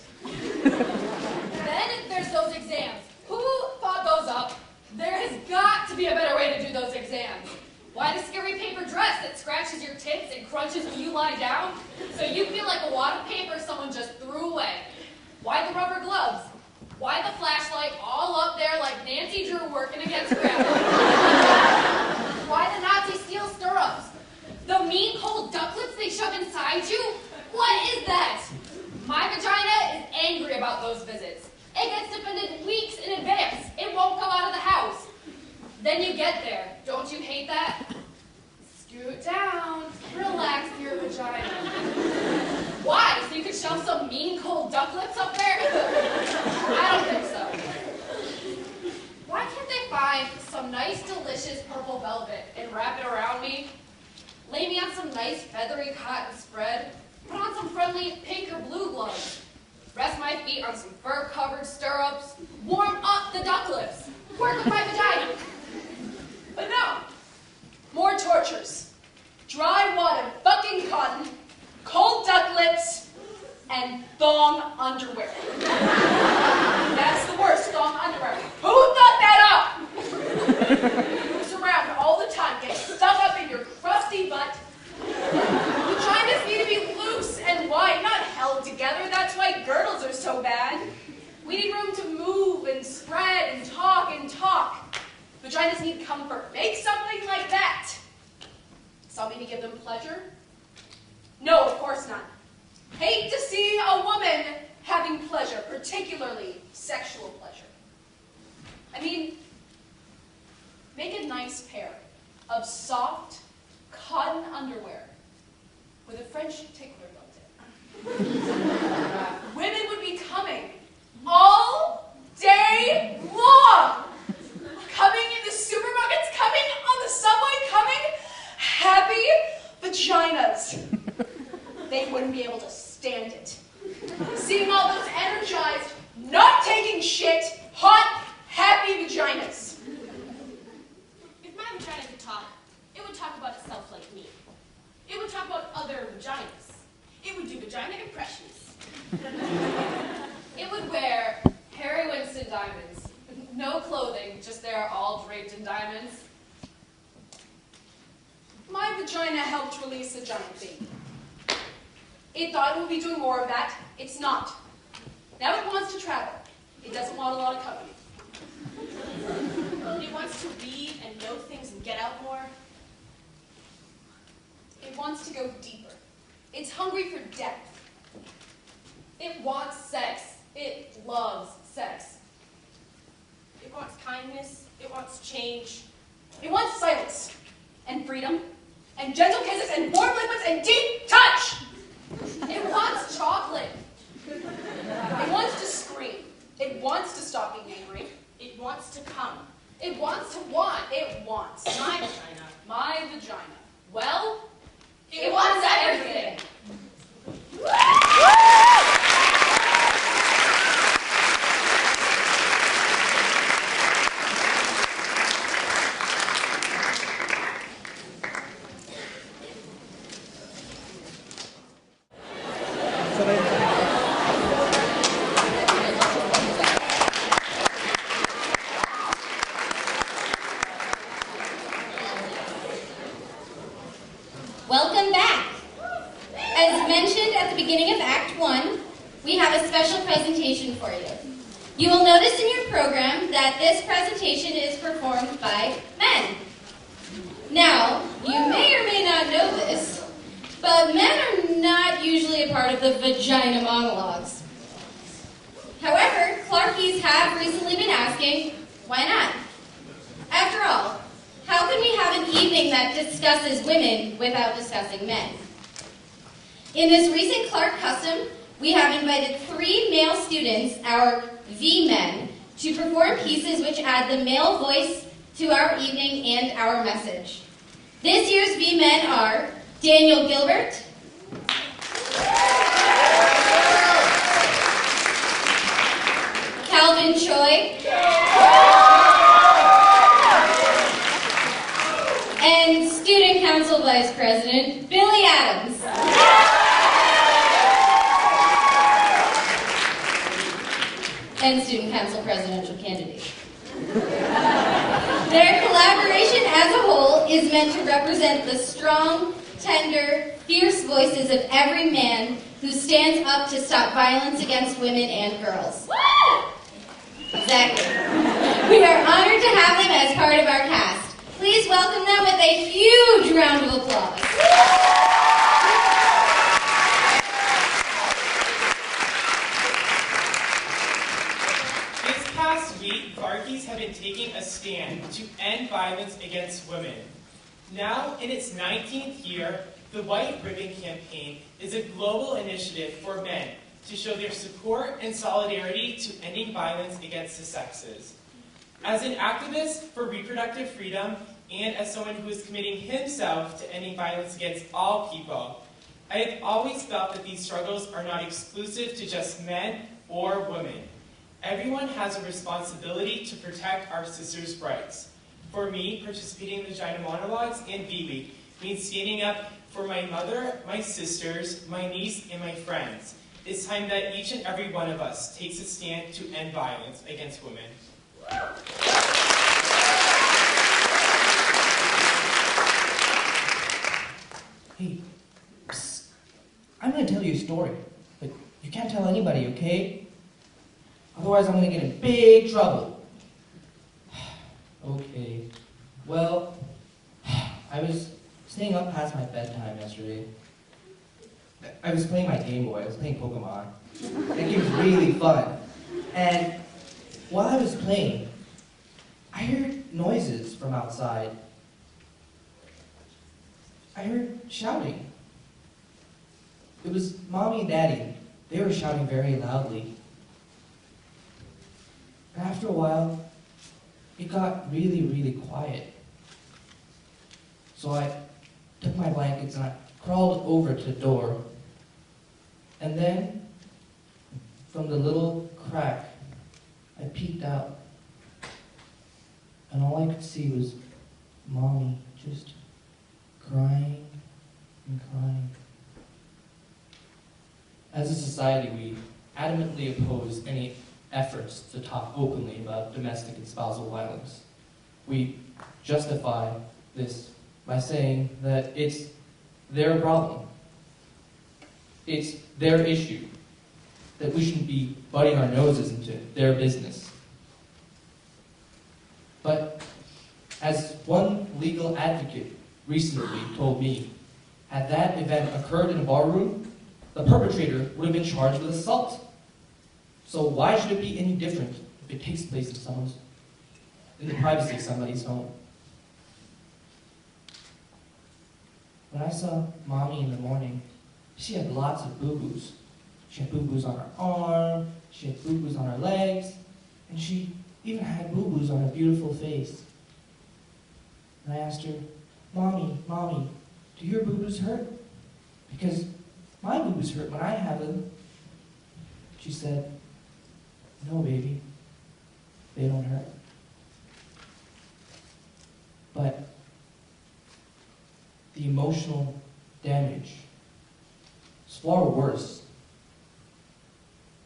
Then there's those exams. Who thought those up? There has got to be a better way to do those exams. Why the scary paper dress that scratches your tits and crunches when you lie down so you feel like a wad of paper someone just threw away? Why the rubber gloves? Why the flashlight all up there like Nancy Drew working against gravity? Why the Nazi steel stirrups? The mean cold ducklets they shove inside you? What is that? My vagina is angry about those visits. It gets defended weeks in advance. It won't come out of the house. Then you get there. Don't you hate that? Scoot down. Relax your vagina. Why? So you could shove some mean cold ducklets up there? I don't think so. Why can't they find some nice, delicious purple velvet and wrap it around me? lay me on some nice feathery cotton spread, put on some friendly pink or blue gloves, rest my feet on some fur-covered stirrups, warm up the duck lips, work with my vagina. But no, more tortures. Dry water, fucking cotton, cold duck lips, and thong underwear. That's the worst, thong underwear. Who thought that up? Moves around all the time, getting stuck up in your crusty butt. Vaginas need to be loose and wide, not held together. That's why girdles are so bad. We need room to move and spread and talk and talk. Vaginas need comfort. Make something like that. Something to give them pleasure? No, of course not. Hate to see a woman having pleasure, particularly sexual pleasure. I mean, make a nice pair of soft cotton underwear with a French tickler built in. Women would be coming all day long. Coming in the supermarkets, coming on the subway, coming happy vaginas. They wouldn't be able to stand it. Seeing all those energized, not taking shit, hot, happy vaginas. If my vagina could talk, it would talk about itself like me. It would talk about other vaginas. It would do vagina impressions. It would wear Harry Winston diamonds. No clothing, just there all draped in diamonds. My vagina helped release a giant baby. It thought it would be doing more of that. It's not. Now it wants to travel. It doesn't want a lot of company. It wants to read and know things and get out more. It wants to go deeper. It's hungry for depth. It wants sex. It loves sex. It wants kindness. It wants change. It wants silence and freedom and gentle kisses and warm liquids and deep touch. It wants chocolate. It wants to scream. It wants to stop being angry. It wants to come. It wants to want. It wants. My vagina. My vagina. Well, it wants everything. Welcome back. As mentioned at the beginning of Act 1, we have a special presentation for you. You will notice in your program that this presentation is performed by men. Now, you may or may not know this, but men are not usually a part of the vagina monologues. However, Clarkies have recently been asking, why not? After all, how can we have an evening that discusses women without discussing men? In this recent Clark custom, we have invited 3 male students, our V-men, to perform pieces which add the male voice to our evening and our message. This year's V-men are Daniel Gilbert, Calvin Choi, and Student Council Vice President Billy Adams. And Student Council Presidential Candidate. Their collaboration as a whole is meant to represent the strong, tender, fierce voices of every man who stands up to stop violence against women and girls. Exactly. We are honored to have them as part of our cast. Please welcome them with a huge round of applause. This past week, Clarkies have been taking a stand to end violence against women. Now, in its 19th year, the White Ribbon Campaign is a global initiative for men to show their support and solidarity to ending violence against the sexes. As an activist for reproductive freedom, and as someone who is committing himself to ending violence against all people, I have always felt that these struggles are not exclusive to just men or women. Everyone has a responsibility to protect our sisters' rights. For me, participating in the Vagina Monologues and V-Week means standing up for my mother, my sisters, my niece, and my friends. It's time that each and every one of us takes a stand to end violence against women. Hey, psst. I'm going to tell you a story, but you can't tell anybody, okay? Otherwise I'm going to get in big trouble. Okay, well, I was staying up past my bedtime yesterday. I was playing my Game Boy. I was playing Pokemon. That game was really fun. And while I was playing, I heard noises from outside. I heard shouting. It was Mommy and Daddy. They were shouting very loudly. And after a while, it got really, really quiet. So I took my blankets and I crawled over to the door. And then, from the little crack, I peeked out. And all I could see was Mommy just crying and crying. As a society, we adamantly oppose any efforts to talk openly about domestic and spousal violence. We justify this by saying that it's their problem. It's their issue, that we shouldn't be butting our noses into their business. But as one legal advocate recently told me, had that event occurred in a barroom, the perpetrator would have been charged with assault. So why should it be any different if it takes place in the privacy of somebody's home? When I saw Mommy in the morning, she had lots of boo-boos. She had boo-boos on her arm, she had boo-boos on her legs, and she even had boo-boos on her beautiful face. And I asked her, Mommy, do your boo-boos hurt? Because my boo-boos hurt when I have them. She said, no, baby, they don't hurt. But the emotional damage is far worse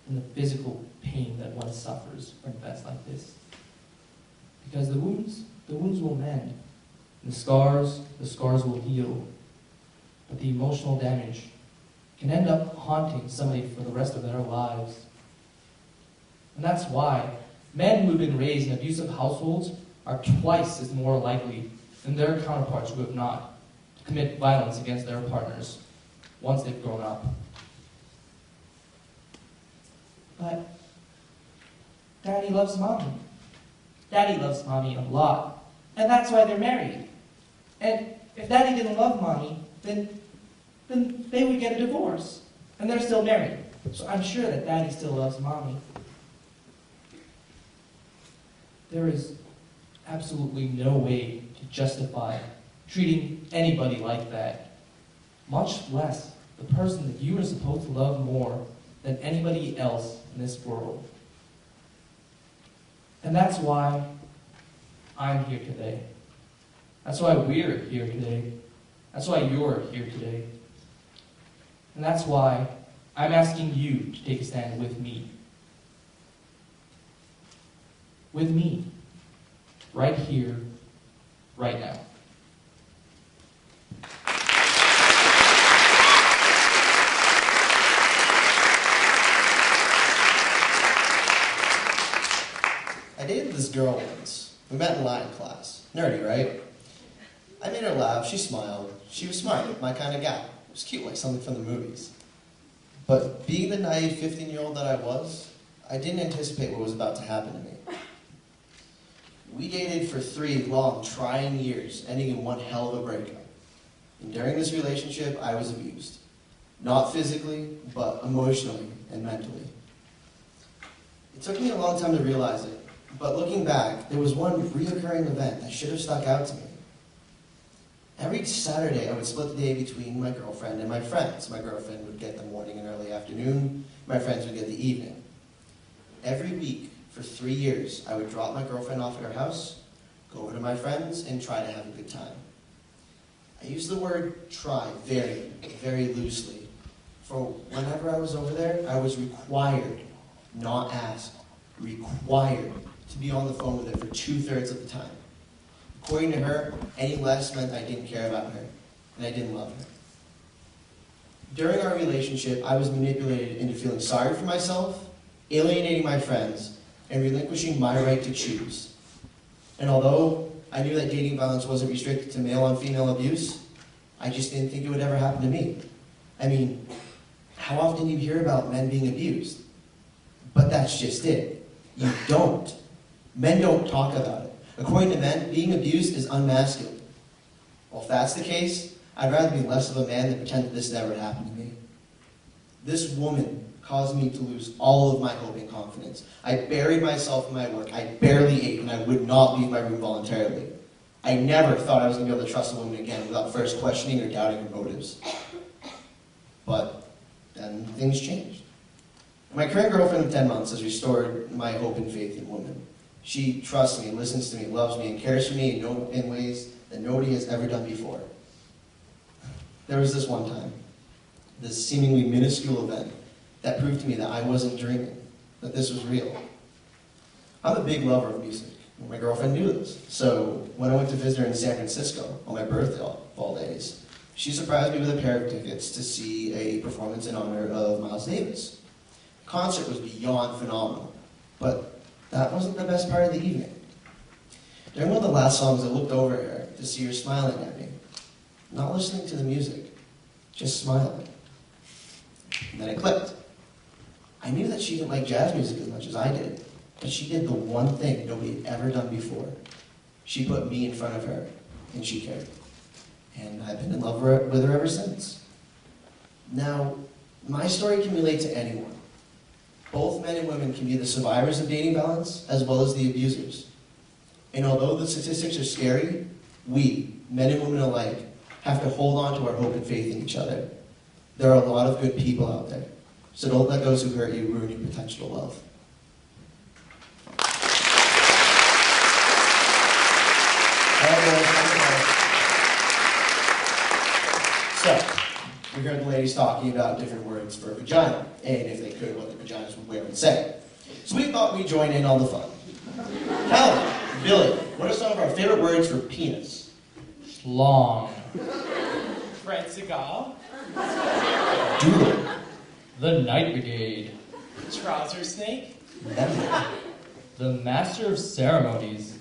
than the physical pain that one suffers from events like this. Because the wounds will mend. And the scars will heal. But the emotional damage can end up haunting somebody for the rest of their lives. And that's why men who have been raised in abusive households are twice as more likely than their counterparts who have not to commit violence against their partners once they've grown up. But Daddy loves Mommy. Daddy loves Mommy a lot. And that's why they're married. And if Daddy didn't love Mommy, then they would get a divorce. And they're still married. So I'm sure that Daddy still loves Mommy. There is absolutely no way to justify treating anybody like that, much less the person that you are supposed to love more than anybody else in this world. And that's why I'm here today. That's why we're here today. That's why you're here today. And that's why I'm asking you to take a stand with me. With me. Right here, right now. I dated this girl once. We met in Latin class. Nerdy, right? I made her laugh, she smiled. She was smart, my kind of gal. It was cute, like something from the movies. But being the naive 15-year-old that I was, I didn't anticipate what was about to happen to me. We dated for 3 long, trying years, ending in one hell of a breakup. And during this relationship, I was abused. Not physically, but emotionally and mentally. It took me a long time to realize it, But looking back, there was one reoccurring event that should have stuck out to me. Every Saturday, I would split the day between my girlfriend and my friends. My girlfriend would get the morning and early afternoon. My friends would get the evening. Every week, for 3 years, I would drop my girlfriend off at her house, go over to my friends, and try to have a good time. I use the word try very, very loosely. For whenever I was over there, I was required, not asked, required to be on the phone with her for 2/3 of the time. According to her, any less meant I didn't care about her, and I didn't love her. During our relationship, I was manipulated into feeling sorry for myself, alienating my friends, and relinquishing my right to choose. And although I knew that dating violence wasn't restricted to male-on-female abuse, I just didn't think it would ever happen to me. I mean, how often do you hear about men being abused? But that's just it. You don't. Men don't talk about it. According to men, being abused is unmasculine. Well, if that's the case, I'd rather be less of a man than pretend that this never happened to me. This woman caused me to lose all of my hope and confidence. I buried myself in my work. I barely ate, and I would not leave my room voluntarily. I never thought I was going to be able to trust a woman again without first questioning or doubting her motives. But then things changed. My current girlfriend of 10 months has restored my hope and faith in women. She trusts me, listens to me, loves me, and cares for me in ways that nobody has ever done before. There was this one time, this seemingly minuscule event, that proved to me that I wasn't dreaming, that this was real. I'm a big lover of music. My girlfriend knew this. So when I went to visit her in San Francisco on my birthday of all days, she surprised me with a pair of tickets to see a performance in honor of Miles Davis. The concert was beyond phenomenal, but that wasn't the best part of the evening. During one of the last songs, I looked over at her to see her smiling at me, not listening to the music, just smiling. And then it clicked. I knew that she didn't like jazz music as much as I did, but she did the one thing nobody had ever done before. She put me in front of her, and she cared. And I've been in love with her ever since. Now, my story can relate to anyone. Both men and women can be the survivors of dating violence as well as the abusers. And although the statistics are scary, we, men and women alike, have to hold on to our hope and faith in each other. There are a lot of good people out there, so don't let those who hurt you ruin your potential love. So, we heard the ladies talking about different words for vagina, and if they could, what the vaginas would wear and say. So we thought we'd join in on the fun. Calvin, Billy, what are some of our favorite words for penis? Schlong. Fred Seagal. Doodle. The Night Brigade. Trouser Snake. The Master of Ceremonies.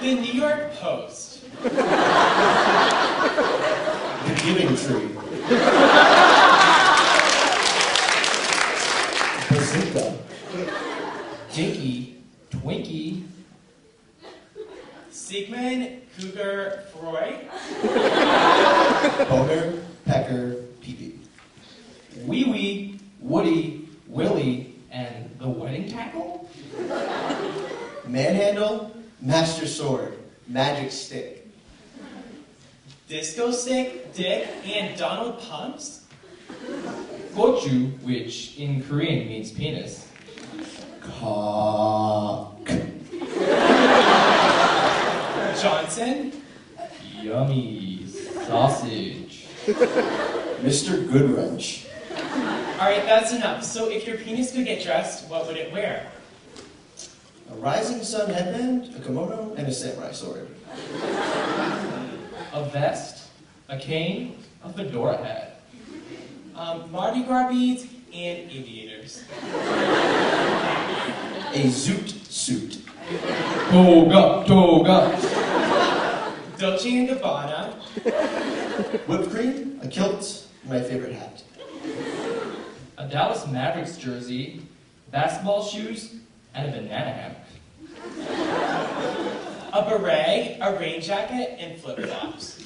The New York Post. The Giving Tree. Bazooka. Dinky. Twinkie. Sigmund Cougar Freud. Boner, Pecker, Pee-Pee. Wee Wee, Woody, Willie, and the Wedding Tackle? Manhandle, Master Sword, Magic Stick. Disco Stick, Dick, and Donald Pumps. Gochu, which in Korean means penis. Cock. Johnson. Yummy. Sausage. Mr. Goodwrench. Alright, that's enough. So if your penis could get dressed, what would it wear? A rising sun headband, a kimono, and a samurai sword. A vest, a cane, a fedora hat. Mardi Gras beads and aviators. A zoot suit. Toga, toga. Dolce & Gabbana. Whipped cream, a kilt, and my favorite hat. A Dallas Mavericks jersey, basketball shoes, and a banana hammock. A beret, a rain jacket, and flip-flops.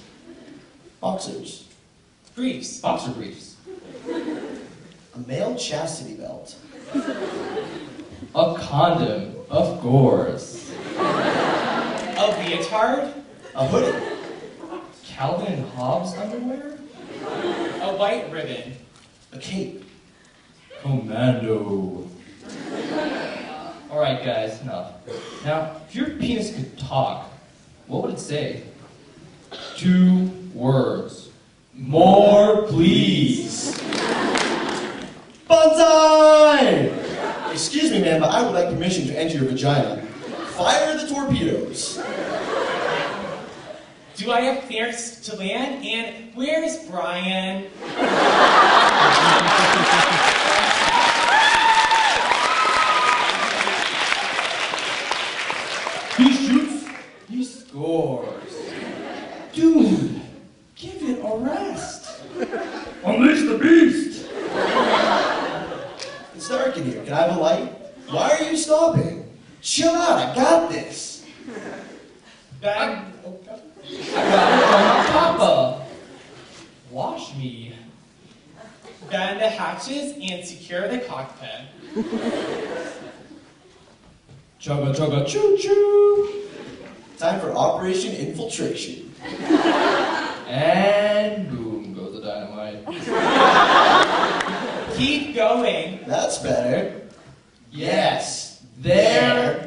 Boxers. Briefs. Boxer briefs. A male chastity belt. A condom, a Of course. A leotard? A hoodie? Calvin and Hobbes underwear? A white ribbon? A cape? Commando. Alright guys, enough. Now, if your penis could talk, what would it say? 2 words. More, please. Banzai! Excuse me, ma'am, but I would like permission to enter your vagina. Fire the torpedoes. Do I have clearance to land? And where's Brian? He shoots, he scores. Dude, give it a rest. Unleash the beast. It's dark in here. Can I have a light? Why are you stopping? Chill out, I got this. Bang. I got it from my papa. Wash me. Bend the hatches and secure the cockpit. Chugga chugga choo choo. Time for Operation Infiltration. And boom goes the dynamite. Keep going. That's better. Yes. There.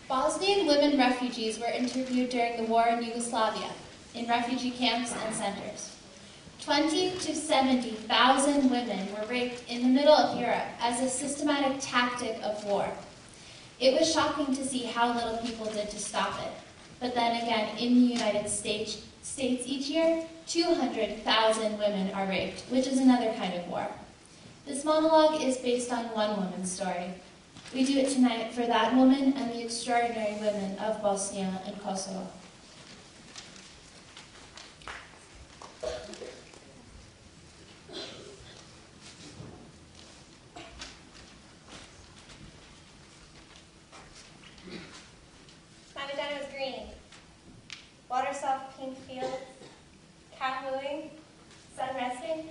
Bosnian women refugees were interviewed during the war in Yugoslavia, in refugee camps and centers. 20 to 70,000 women were raped in the middle of Europe as a systematic tactic of war. It was shocking to see how little people did to stop it. But then again, in the United States each year, 200,000 women are raped, which is another kind of war. This monologue is based on one woman's story. We do it tonight for that woman and the extraordinary women of Bosnia and Kosovo. My vagina was green. Water soft pink fields, cat wooing, sun resting,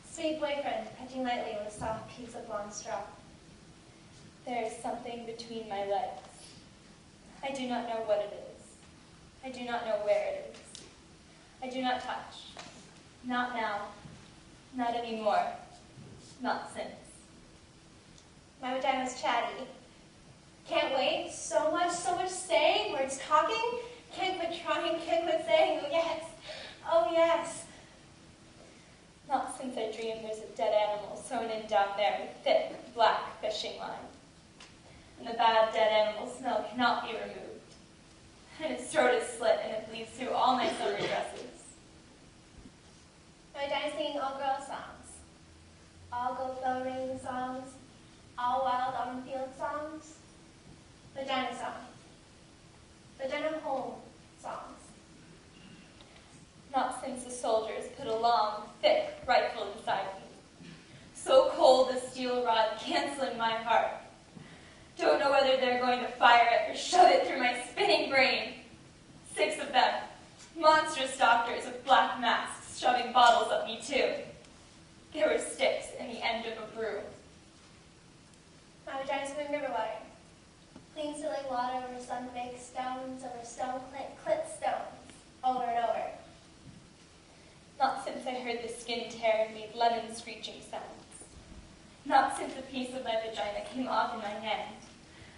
sweet boyfriend touching lightly with a soft piece of blonde straw. There is something between my legs. I do not know what it is. I do not know where it is. I do not touch. Not now. Not anymore. Not since. My vagina is chatty. Can't wait. So much saying. Words talking. Can't quit trying. Can't quit saying. Oh yes. Oh yes. Not since I dreamed there's a dead animal sewn in down there with thick, black fishing line. And the bad dead animal smell cannot be removed. And its throat is slit and it bleeds through all my summer dresses. My vagina singing all girl songs. All gold bell ringing songs. All wild autumn field songs. Vagina song. Vagina home songs. Not since the soldiers put a long, thick rifle inside me. So cold the steel rod canceling my heart. Don't know whether they're going to fire it or shove it through my spinning brain. 6 of them. Monstrous doctors with black masks shoving bottles up me too. There were sticks in the end of a broom. My vagina's swimming river water. Clean silly water over sun-baked stones, over stone clit stones, over and over. Not since I heard the skin tear and made lemon screeching sounds. Not since a piece of my vagina came off in my hand,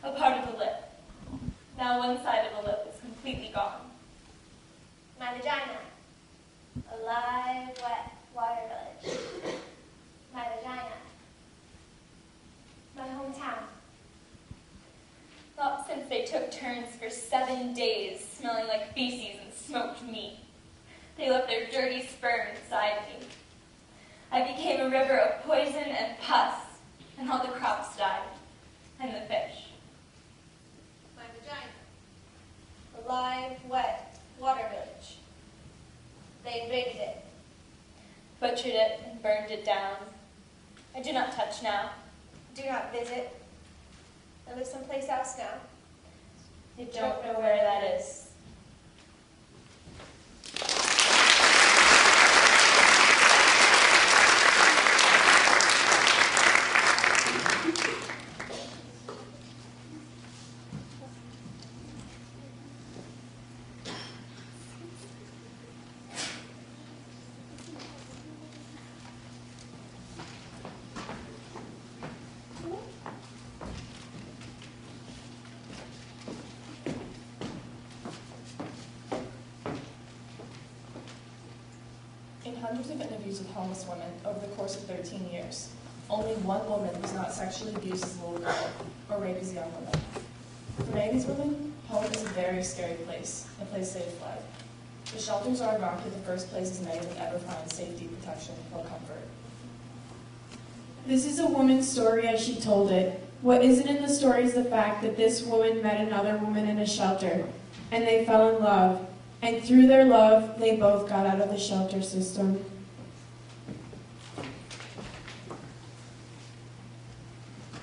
a part of the lip. Now one side of the lip is completely gone. My vagina. Alive, wet, water village. My vagina. My hometown. Not since they took turns for 7 days, smelling like feces and smoked meat. They left their dirty sperm inside me. I became a river of poison and pus, and all the crops died, and the fish. My vagina. Alive, wet, water village. They invaded it. butchered it, and burned it down. I do not touch now. Do not visit. I live someplace else now. I don't know where that is. In hundreds of interviews with homeless women over the course of 13 years, only one woman was not sexually abused as a little girl or raped as a young woman. For many of these women, home is a very scary place, a place they have fled. The shelters are ironically the first places many would ever find safety, protection, or comfort. This is a woman's story as she told it. What isn't in the story is the fact that this woman met another woman in a shelter, and they fell in love. And through their love, they both got out of the shelter system.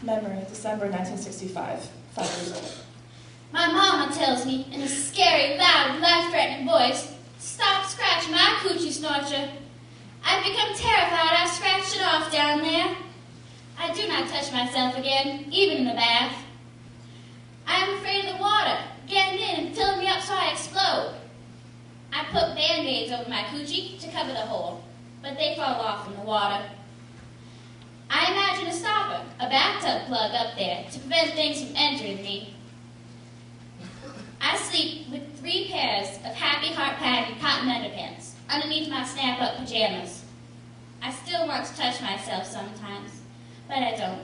Memory, December 1965, 5 years old. My mama tells me in a scary, loud, life-threatening voice, "Stop scratching my coochie snorcher." I've become terrified I scratched it off down there. I do not touch myself again, even in the bath. I am afraid of the water, getting in and filling me up so I explode. I put Band-Aids over my coochie to cover the hole, but they fall off in the water. I imagine a stopper, a bathtub plug up there to prevent things from entering me. I sleep with 3 pairs of Happy Heart Patty cotton underpants underneath my snap-up pajamas. I still want to touch myself sometimes, but I don't.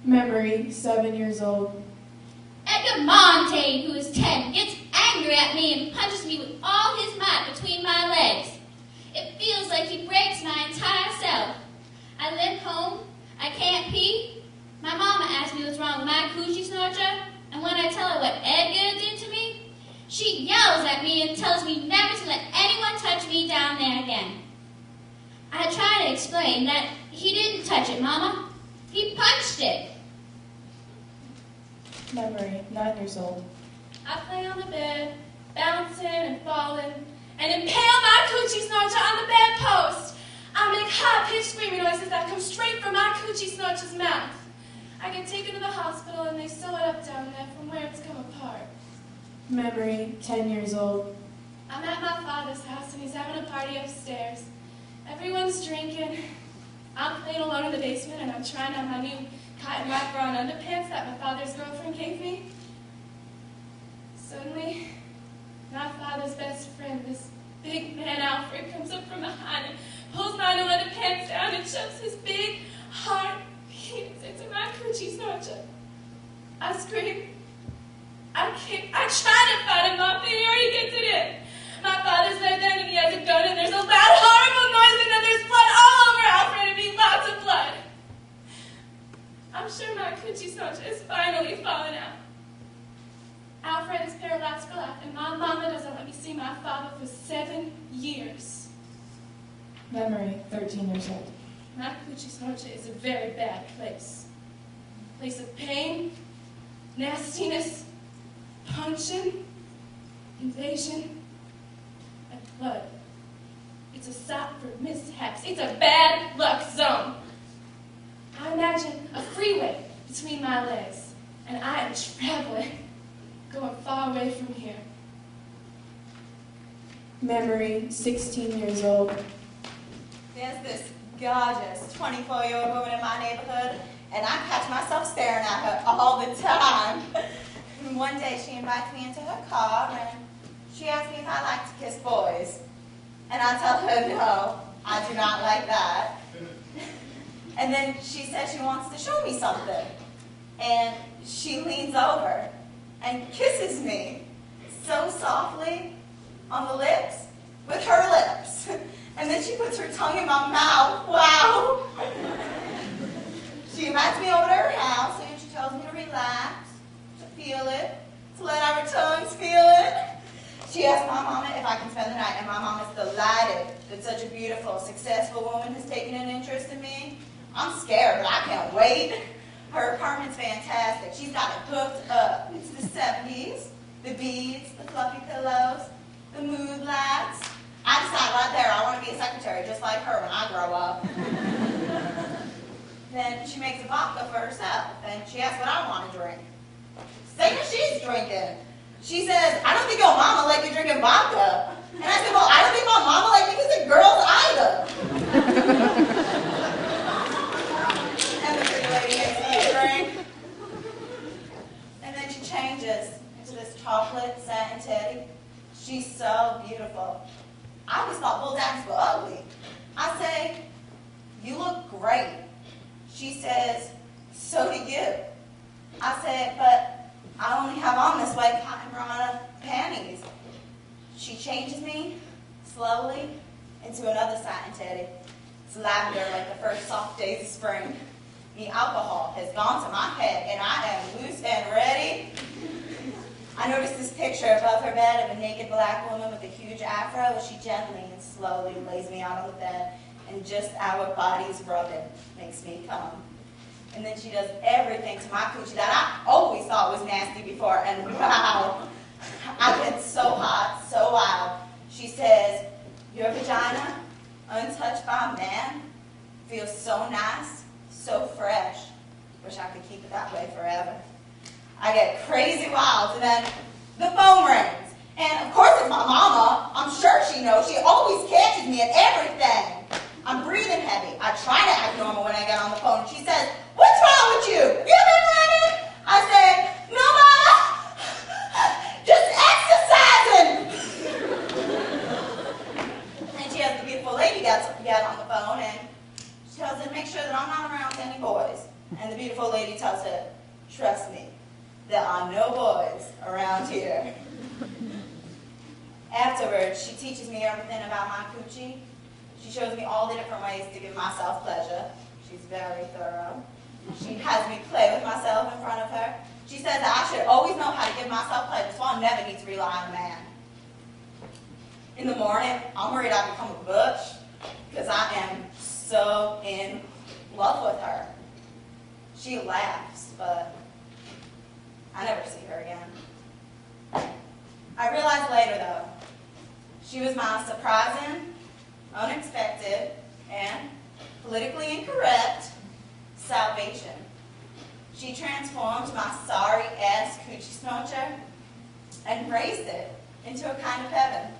Memory, 7 years old. Edgar Montaigne, who is 10, gets angry at me and punches me with all his might between my legs. It feels like he breaks my entire self. I limp home. I can't pee. My mama asks me what's wrong with my coochie snorcher, and when I tell her what Edgar did to me, she yells at me and tells me never to let anyone touch me down there again. I try to explain that he didn't touch it, Mama. He punched it. Memory, 9 years old. I play on the bed, bouncing and falling, and impale my coochie snorcher on the bedpost. I make high-pitched screaming noises that come straight from my coochie snorcher's mouth. I get taken to the hospital and they sew it up down there from where it's come apart. Memory, 10 years old. I'm at my father's house and he's having a party upstairs. Everyone's drinking. I'm playing alone in the basement and I'm trying on my new cotton wrapper on underpants that my father's girlfriend gave me. Suddenly, my father's best friend, this big man Alfred, comes up from behind and pulls my new underpants down and shoves his big, hard penis into my coochie snorcher. I scream. I kick. I try to fight him off before he gets it in. My father's there then and he has a gun and there's a loud, horrible noise and then there's blood all over Alfred and me, lots of blood. I'm sure my coochie snorcher is finally falling out. Alfred is paralytical and my mama doesn't let me see my father for 7 years. Memory, 13 years old. My coochie snorcher is a very bad place. A place of pain, nastiness, punching, invasion, and blood. It's a sop for mishaps. It's a bad luck zone. I imagine a freeway between my legs, and I am traveling, going far away from here. Memory, 16 years old. There's this gorgeous 24-year-old woman in my neighborhood, and I catch myself staring at her all the time. And one day she invites me into her car, and she asks me if I like to kiss boys. And I tell her, no, I do not like that. And then she says she wants to show me something. And she leans over and kisses me so softly on the lips with her lips. And then she puts her tongue in my mouth. Wow. She invites me over to her house and she tells me to relax, to feel it, to let our tongues feel it. She asked my mama if I can spend the night, and my mama's delighted that such a beautiful, successful woman has taken an interest in me. I'm scared, but I can't wait. Her apartment's fantastic. She's got it hooked up. It's the 70s, the beads, the fluffy pillows, the mood lights. I decide right there I want to be a secretary just like her when I grow up. Then she makes a vodka for herself, and she asks what I want to drink. Same as she's drinking. She says, I don't think your mama like you drinking vodka. And I said, well, I don't think my mama like me kissing girls either. And the pretty lady makes me a drink. And then she changes into this chocolate satin teddy. She's so beautiful. I always thought bulldoggies were ugly. I say, you look great. She says, so do you. I said, but I only have on this white cotton bra panties. She changes me, slowly, into another satin teddy. It's lavender like the first soft days of spring. The alcohol has gone to my head, and I am loose and ready. I noticed this picture above her bed of a naked black woman with a huge afro as she gently and slowly lays me out on the bed, and just our bodies rubbing makes me come. And then she does everything to my coochie that I always thought was nasty before, and wow, I get so hot, so wild. She says, your vagina, untouched by a man, feels so nice, so fresh. Wish I could keep it that way forever. I get crazy wild, and then the phone rings. And of course it's my mama. I'm sure she knows. She always catches me at everything. I'm breathing heavy. I try to act normal when I get on the phone. She says, what's wrong with you? You been running? I say, no, mama. Just exercising. And she has the beautiful lady get on the phone, and she tells her to make sure that I'm not around any boys. And the beautiful lady tells her, trust me, there are no boys around here. Afterwards, she teaches me everything about my coochie. She shows me all the different ways to give myself pleasure. She's very thorough. She has me play with myself in front of her. She says that I should always know how to give myself pleasure, so I'll never need to rely on a man. In the morning, I'm worried I'll become a butch because I am so in love with her. She laughs, but I never see her again. I realized later, though, she was my surprising, unexpected, and politically incorrect salvation. She transformed my sorry-ass coochie smoocher and raised it into a kind of heaven.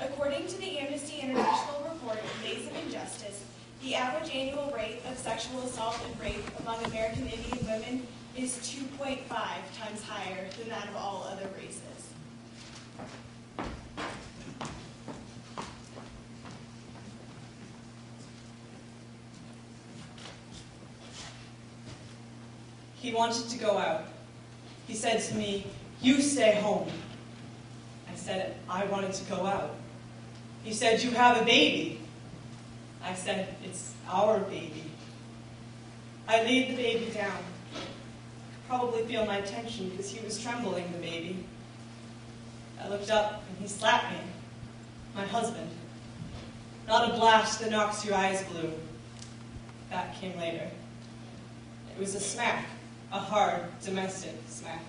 According to the Amnesty International report, Days of Injustice, the average annual rate of sexual assault and rape among American Indian women is 2.5 times higher than that of all other races. He wanted to go out. He said to me, "You stay home." I I said I wanted to go out. He said, "You have a baby." I said, "It's our baby." I laid the baby down. Probably feel my tension because he was trembling, the baby. I looked up and he slapped me. My husband. Not a blast that knocks your eyes blue. That came later. It was a smack, a hard, domestic smack.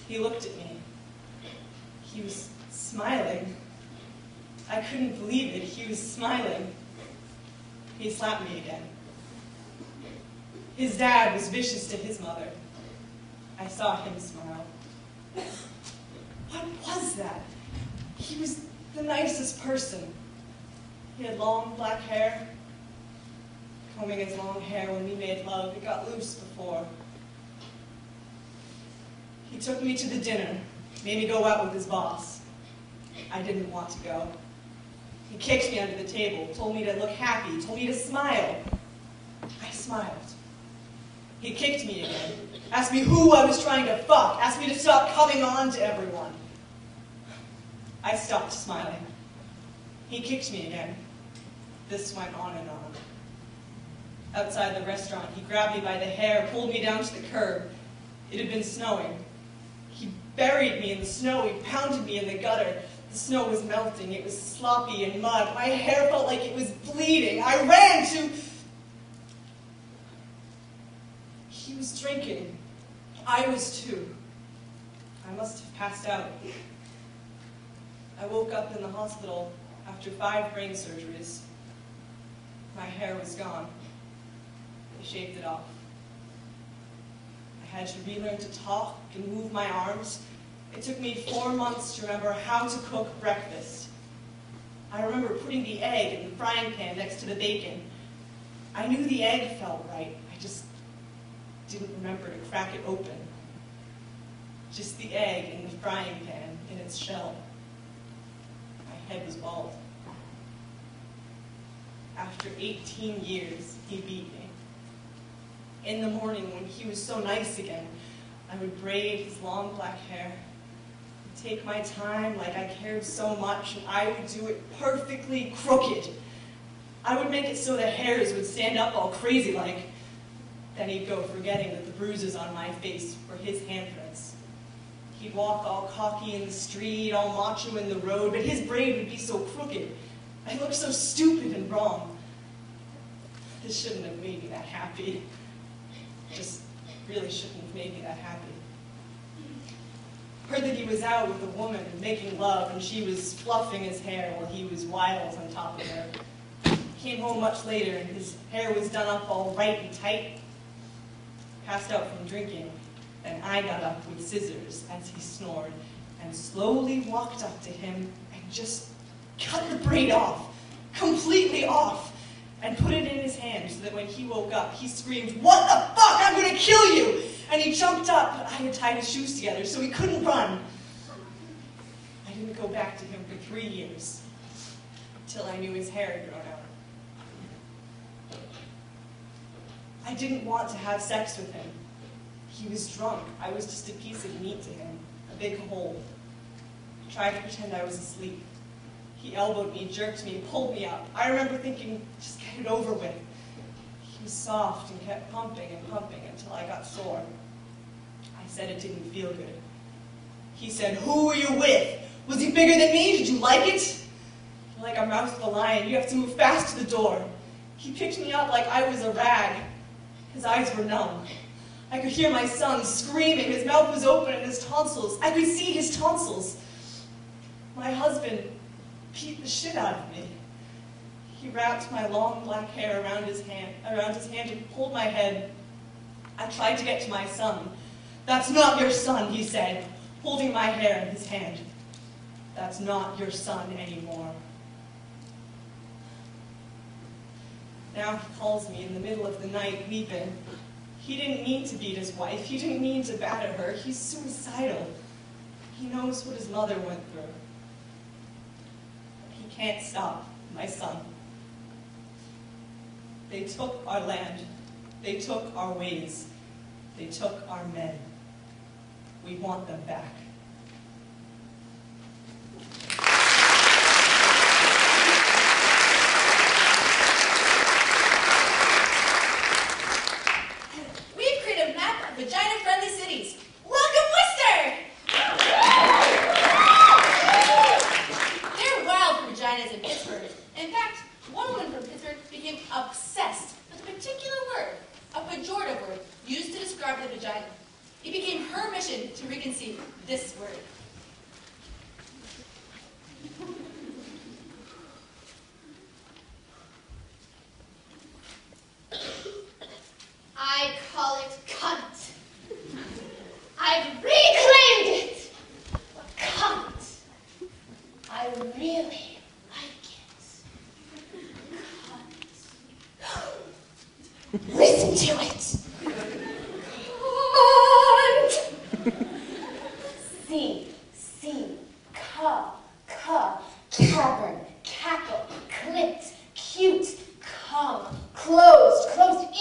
He looked at me. He was smiling. I couldn't believe it. He was smiling. He slapped me again. His dad was vicious to his mother. I saw him smile. What was that? He was the nicest person. He had long black hair. Combing his long hair when we made love, it got loose before. He took me to the dinner, made me go out with his boss. I didn't want to go. He kicked me under the table, told me to look happy, told me to smile. I smiled. He kicked me again, asked me who I was trying to fuck, asked me to stop coming on to everyone. I stopped smiling. He kicked me again. This went on and on. Outside the restaurant, he grabbed me by the hair, pulled me down to the curb. It had been snowing. He buried me in the snow. He pounded me in the gutter. The snow was melting. It was sloppy and mud. My hair felt like it was bleeding. I ran to... He was drinking. I was too. I must have passed out. I woke up in the hospital after 5 brain surgeries. My hair was gone. They shaved it off. I had to relearn to talk and move my arms. It took me 4 months to remember how to cook breakfast. I remember putting the egg in the frying pan next to the bacon. I knew the egg felt right. I just didn't remember to crack it open. Just the egg in the frying pan in its shell. My head was bald. After 18 years, he beat me. In the morning, when he was so nice again, I would braid his long black hair, take my time like I cared so much, and I would do it perfectly crooked. I would make it so the hairs would stand up all crazy-like. Then he'd go forgetting that the bruises on my face were his handprints. He'd walk all cocky in the street, all macho in the road, but his braid would be so crooked. I looked so stupid and wrong. This shouldn't have made me that happy. Just really shouldn't have made me that happy. Heard that he was out with a woman making love, and she was fluffing his hair while he was wild on top of her. Came home much later, and his hair was done up all right and tight. Passed out from drinking, and I got up with scissors as he snored, and slowly walked up to him and just cut the braid off, completely off, and put it in his hand so that when he woke up, he screamed, "What the fuck? I'm gonna kill you!" And he jumped up, but I had tied his shoes together so he couldn't run. I didn't go back to him for 3 years, till I knew his hair had grown out. I didn't want to have sex with him. He was drunk. I was just a piece of meat to him, a big hole. I tried to pretend I was asleep. He elbowed me, jerked me, pulled me up. I remember thinking, just get it over with. He was soft and kept pumping and pumping until I got sore. I said it didn't feel good. He said, "Who were you with? Was he bigger than me? Did you like it?" Like a mouse with a lion, you have to move fast to the door. He picked me up like I was a rag. His eyes were numb. I could hear my son screaming. His mouth was open and his tonsils. I could see his tonsils. My husband beat the shit out of me. He wrapped my long black hair around his hand and pulled my head. I tried to get to my son. "That's not your son," he said, holding my hair in his hand. "That's not your son anymore." Now he calls me in the middle of the night, weeping. He didn't mean to beat his wife. He didn't mean to batter her. He's suicidal. He knows what his mother went through. He can't stop, my son. They took our land. They took our ways. They took our men. We want them back. It became her mission to reconceive this word. I call it cunt. I've reclaimed it. Cunt. I really like it. Cunt. Listen to it. C, cavern, cackle, clit, cute, come, closed,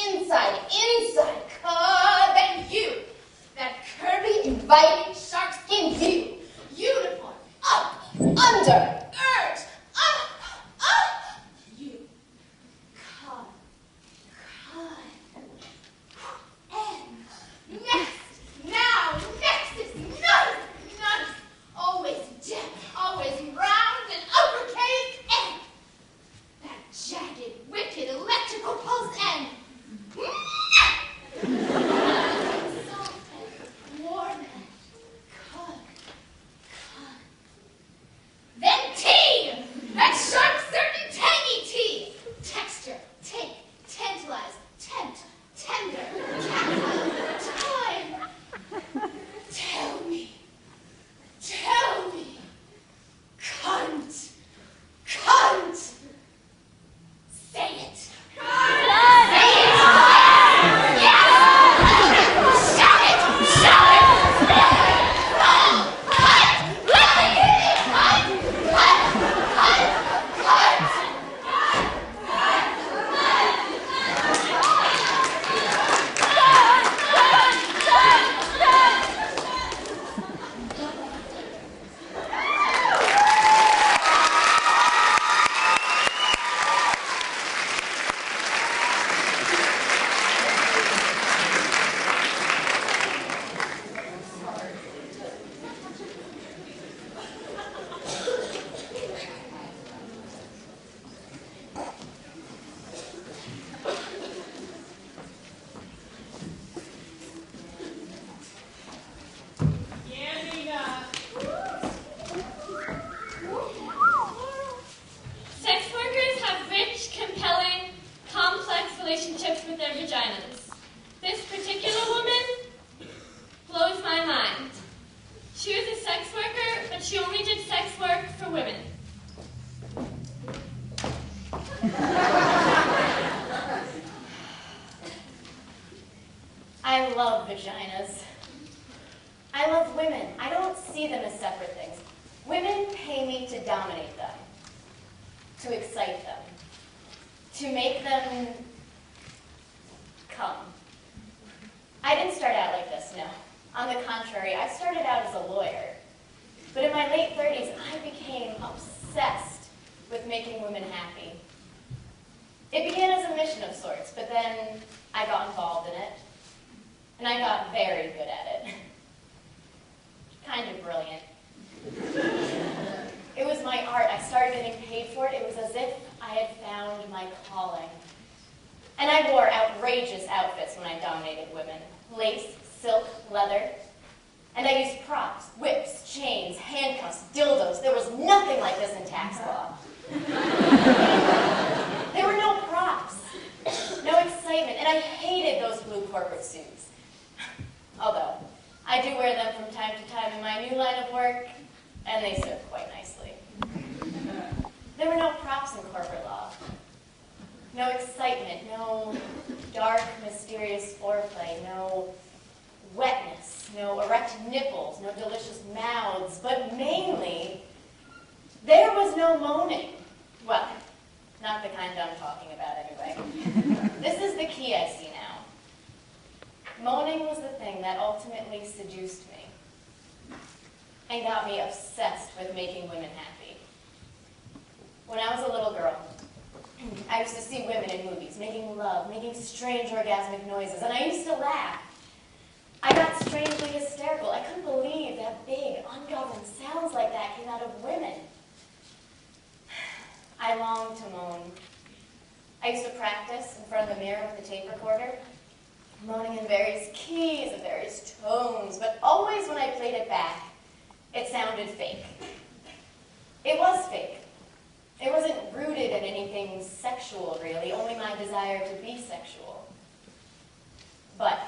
inside, then you, that curvy, inviting, shark-skin view, uniform, up, under, urge, up, you, come, and next, now, nexus, none, always depth, always round and uppercase, and that jagged, wicked electrical pulse, and soft and warm and cut. Then T, that sharp, certain, tangy T, texture, take, tantalize, tempt, tender, time. Tell me, cunt, say it. Say it. Yes. Shout it. Sex workers have rich, compelling, complex relationships with their vaginas. This particular woman blows my mind. She was a sex worker, but she only did sex work for women. I love vaginas. I love women. I don't see them as separate things. Women pay me to dominate them, to excite them, to make them come. I didn't start out like this, no. On the contrary, I started out as a lawyer. But in my late 30s, I became obsessed with making women happy. It began as a mission of sorts, but then I got involved in it, and I got very good at it. Kind of brilliant. It was my art. I started getting paid for it. It was as if I had found my calling. And I wore outrageous outfits when I dominated women. Lace, silk, leather. And I used props, whips, chains, handcuffs, dildos. There was nothing like this in tax law. There were no props, no excitement, and I hated those blue corporate suits. Although, I do wear them from time to time in my new line of work, and they serve quite nicely. There were no props in corporate law. No excitement, no dark, mysterious foreplay, no wetness, no erect nipples, no delicious mouths, but mainly, there was no moaning. Well, not the kind I'm talking about anyway. This is the key I see now. Moaning was the thing that ultimately seduced me and got me obsessed with making women happy. When I was a little girl, I used to see women in movies making love, making strange orgasmic noises, and I used to laugh. I got strangely hysterical. I couldn't believe that big, ungoverned sounds like that came out of women. I longed to moan. I used to practice in front of the mirror with the tape recorder. moaning in various keys and various tones, but always when I played it back, it sounded fake. It was fake. It wasn't rooted in anything sexual, really, only my desire to be sexual. But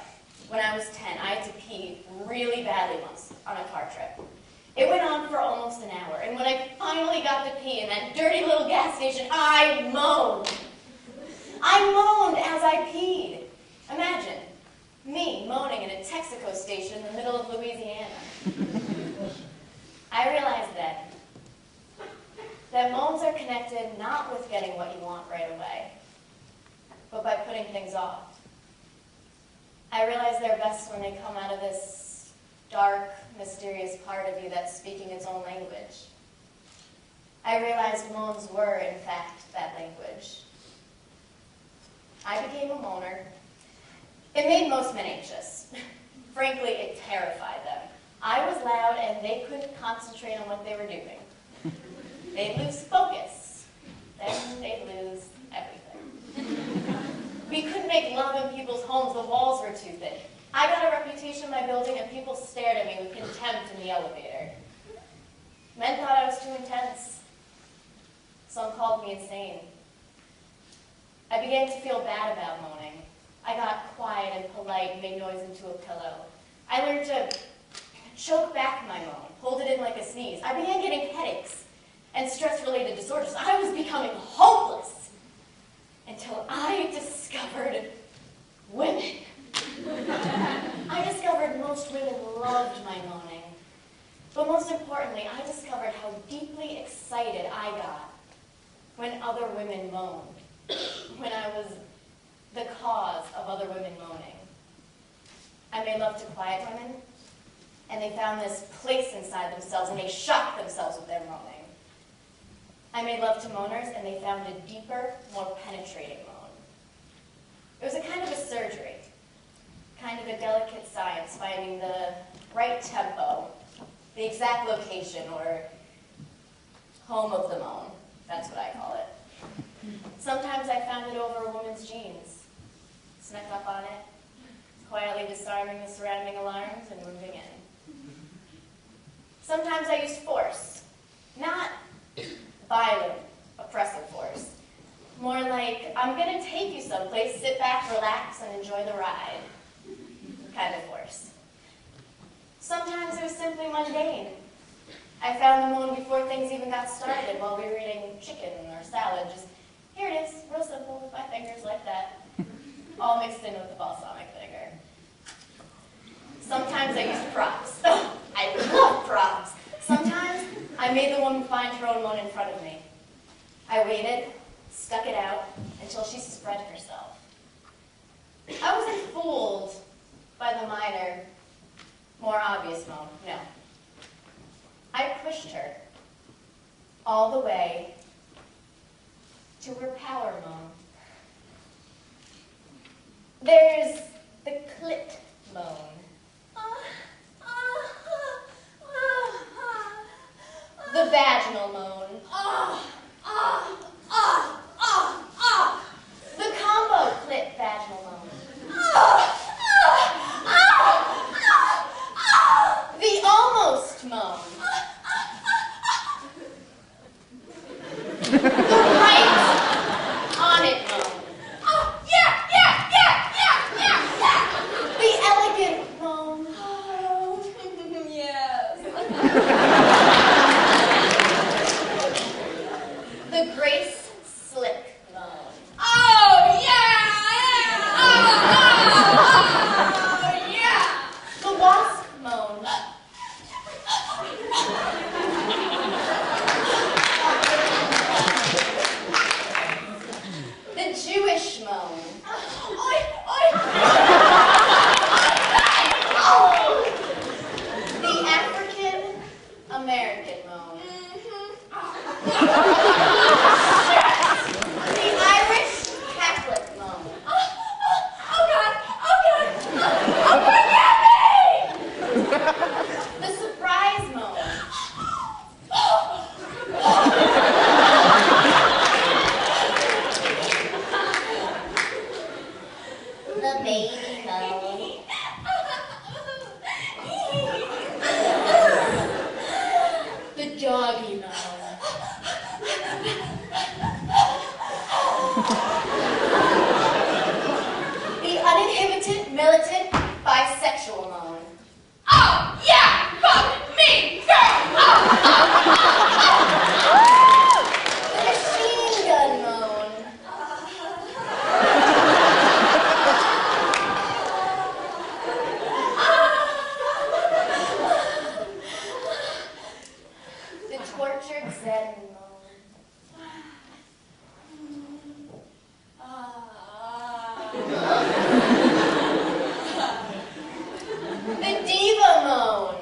when I was 10, I had to pee really badly once on a car trip. It went on for almost an hour, and when I finally got to pee in that dirty little gas station, I moaned. I moaned as I peed. Imagine me moaning in a Texaco station in the middle of Louisiana. I realized that moans are connected not with getting what you want right away, but by putting things off. I realize they're best when they come out of this dark, mysterious part of you that's speaking its own language. I realized moans were, in fact, that language. I became a moaner. It made most men anxious. Frankly, it terrified them. I was loud and they couldn't concentrate on what they were doing. They'd lose focus. Then they'd lose everything. We couldn't make love in people's homes. The walls were too thick. I got a reputation in my building and people stared at me with contempt in the elevator. Men thought I was too intense. Some called me insane. I began to feel bad about moaning. I got quiet and polite and made noise into a pillow. I learned to choke back my moan, hold it in like a sneeze. I began getting headaches and stress-related disorders. I was becoming hopeless until I discovered women. I discovered most women loved my moaning. But most importantly, I discovered how deeply excited I got when other women moaned, when I was the cause of other women moaning. I made love to quiet women, and they found this place inside themselves, and they shocked themselves with their moaning. I made love to moaners, and they found a deeper, more penetrating moan. It was a kind of a surgery, kind of a delicate science, finding the right tempo, the exact location, or home of the moan. That's what I call it. Sometimes I found it over a woman's jeans, snuck up on it, quietly disarming the surrounding alarms and moving in. Sometimes I used force, not violent, oppressive force. More like, I'm going to take you someplace, sit back, relax, and enjoy the ride kind of force. Sometimes it was simply mundane. I found the moan before things even got started while we were eating chicken or salad. Just, here it is, real simple, with my fingers like that, all mixed in with the balsamic vinegar. Sometimes I used props. Oh, I love props. Sometimes I made the woman find her own moan in front of me. I waited, stuck it out, until she spread herself. I wasn't fooled by the minor, more obvious moan, no. I pushed her all the way to her power moan. There's the clit moan. The vaginal moan. The combo clit vaginal moan. The almost moan. The right on it moan. The elegant moan. Yes. The doggy moan. The uninhibited, militant, bisexual moan. Oh, yeah! Fuck me, girl! The machine gun moan. The tortured zen moan. The diva moan.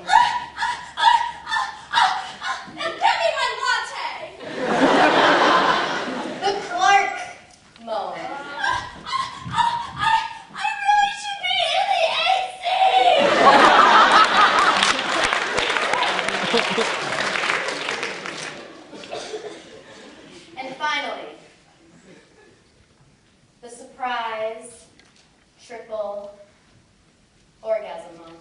Get me my latte! The Clark moan. I really should be in the AC! And finally, the surprise triple orgasm moan.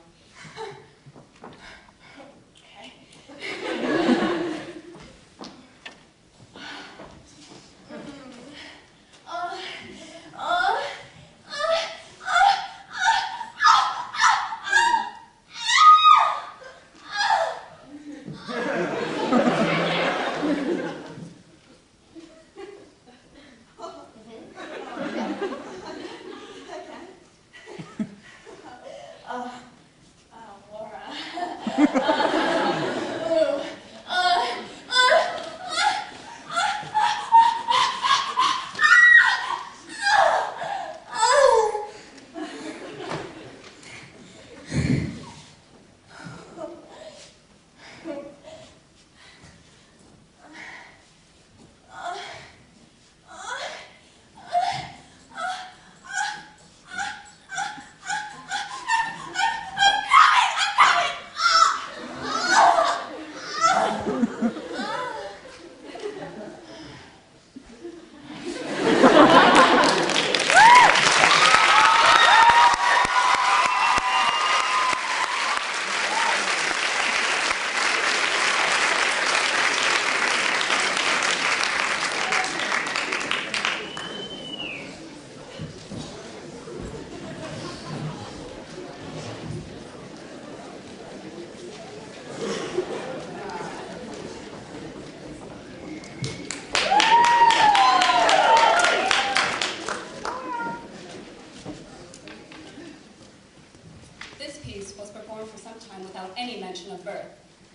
This piece was performed for some time without any mention of birth.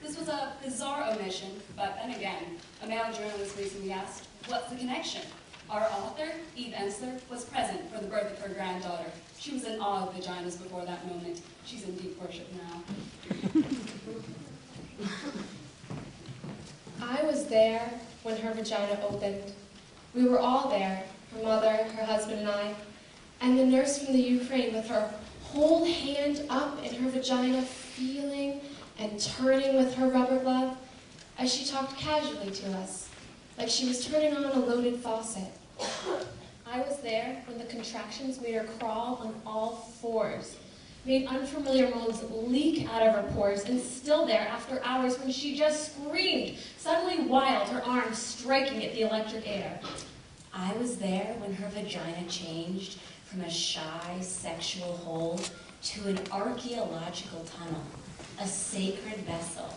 This was a bizarre omission, but then again, a male journalist recently asked, what's the connection? Our author, Eve Ensler, was present for the birth of her granddaughter. She was in awe of vaginas before that moment. She's in deep worship now. I was there when her vagina opened. We were all there, her mother, her husband, and I, and the nurse from the Ukraine with her whole hand up in her vagina, feeling and turning with her rubber glove as she talked casually to us, like she was turning on a loaded faucet. I was there when the contractions made her crawl on all fours, made unfamiliar moans leak out of her pores, and still there after hours when she just screamed, suddenly wild, her arms striking at the electric air. I was there when her vagina changed from a shy sexual hole to an archaeological tunnel, a sacred vessel,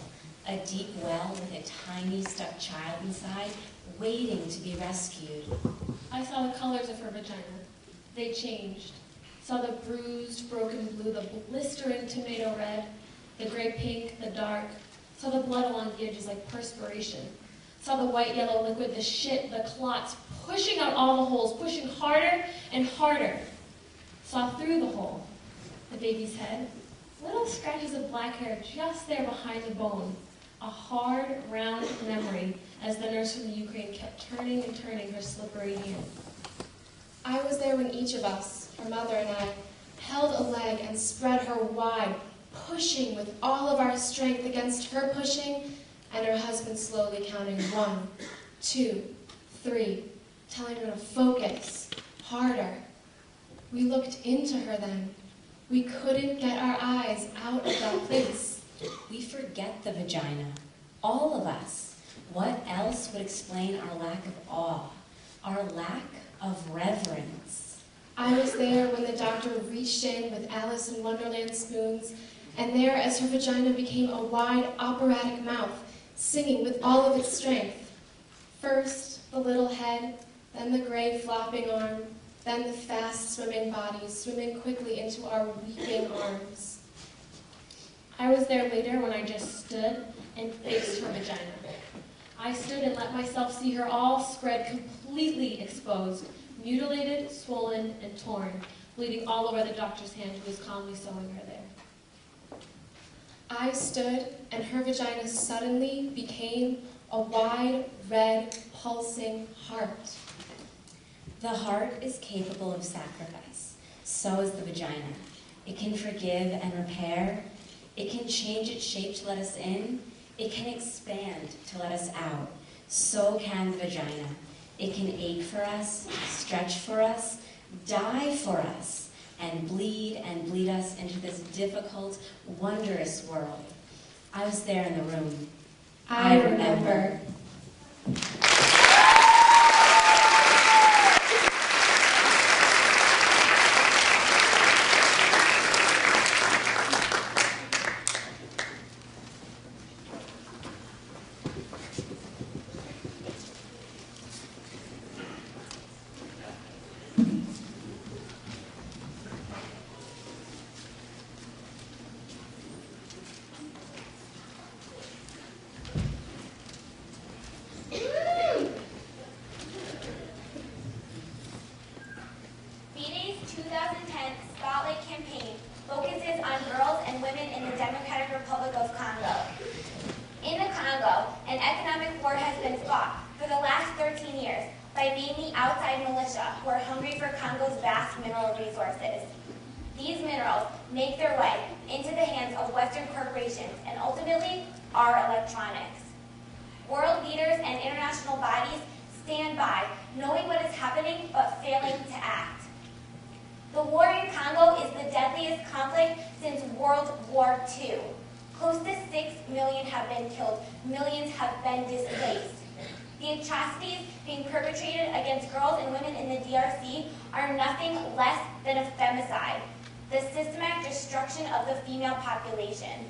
a deep well with a tiny stuck child inside, waiting to be rescued. I saw the colors of her vagina. They changed. Saw the bruised, broken blue, the blistering tomato red, the gray pink, the dark. Saw the blood along the edges like perspiration. Saw the white yellow liquid, the shit, the clots, pushing out all the holes, pushing harder and harder. Saw through the hole, the baby's head, little scratches of black hair just there behind the bone. A hard, round memory as the nurse from the Ukraine kept turning and turning her slippery hand. I was there when each of us, her mother and I, held a leg and spread her wide, pushing with all of our strength against her pushing, and her husband slowly counting 1, 2, 3, telling her to focus, harder. We looked into her then. We couldn't get our eyes out of that place. forget the vagina. All of us. What else would explain our lack of awe, our lack of reverence? I was there when the doctor reached in with Alice in Wonderland spoons, and there as her vagina became a wide operatic mouth, singing with all of its strength. First the little head, then the gray flopping arm, then the fast swimming body, swimming quickly into our weeping arms. I was there later when I just stood and faced her vagina. I stood and let myself see her all spread, completely exposed, mutilated, swollen, and torn, bleeding all over the doctor's hand who was calmly sewing her there. I stood, and her vagina suddenly became a wide, red, pulsing heart. The heart is capable of sacrifice. So is the vagina. It can forgive and repair. It can change its shape to let us in. It can expand to let us out. So can the vagina. It can ache for us, stretch for us, die for us, and bleed us into this difficult, wondrous world. I was there in the room. I remember. B-Day's 2010 Spotlight campaign focuses on girls and women in the Democratic Republic of Congo. In the Congo, an economic war has been fought for the last 13 years by mainly outside militia who are hungry for Congo's vast mineral resources. These minerals make their way into the hands of Western corporations and ultimately our electronics. World leaders and international bodies stand by, knowing what is happening but failing to act. The war in Congo is the deadliest conflict since World War II. Close to 6 million have been killed, millions have been displaced. The atrocities being perpetrated against girls and women in the DRC are nothing less than a femicide, the systematic destruction of the female population.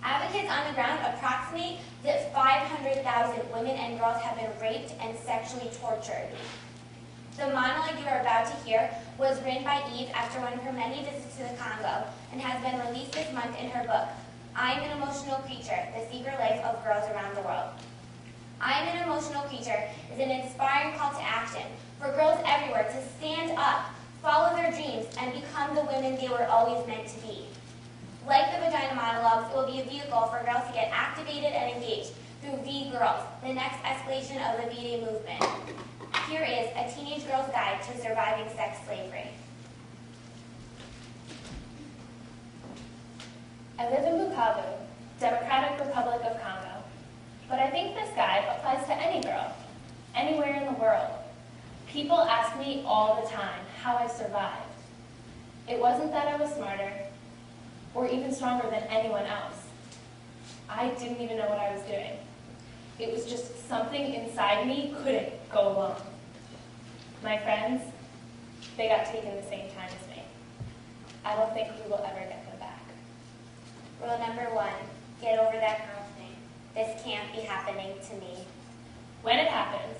Advocates on the ground approximate that 500,000 women and girls have been raped and sexually tortured. The monologue you are about to hear was written by Eve after one of her many visits to the Congo and has been released this month in her book, I Am an Emotional Creature, The Secret Life of Girls Around the World. I Am an Emotional Creature is an inspiring call to action for girls everywhere to stand up, follow their dreams, and become the women they were always meant to be. Like the Vagina Monologues, it will be a vehicle for girls to get activated and engaged through V-Girls, the next escalation of the V-Day movement. Here is a teenage girl's guide to surviving sex slavery. I live in Bukavu, Democratic Republic of Congo, but I think this guide applies to any girl, anywhere in the world. People ask me all the time how I survived. It wasn't that I was smarter or even stronger than anyone else. I didn't even know what I was doing. It was just something inside me couldn't go alone. My friends, they got taken the same time as me. I don't think we will ever get them back. Rule number 1, get over that girl thing. This can't be happening to me. When it happens,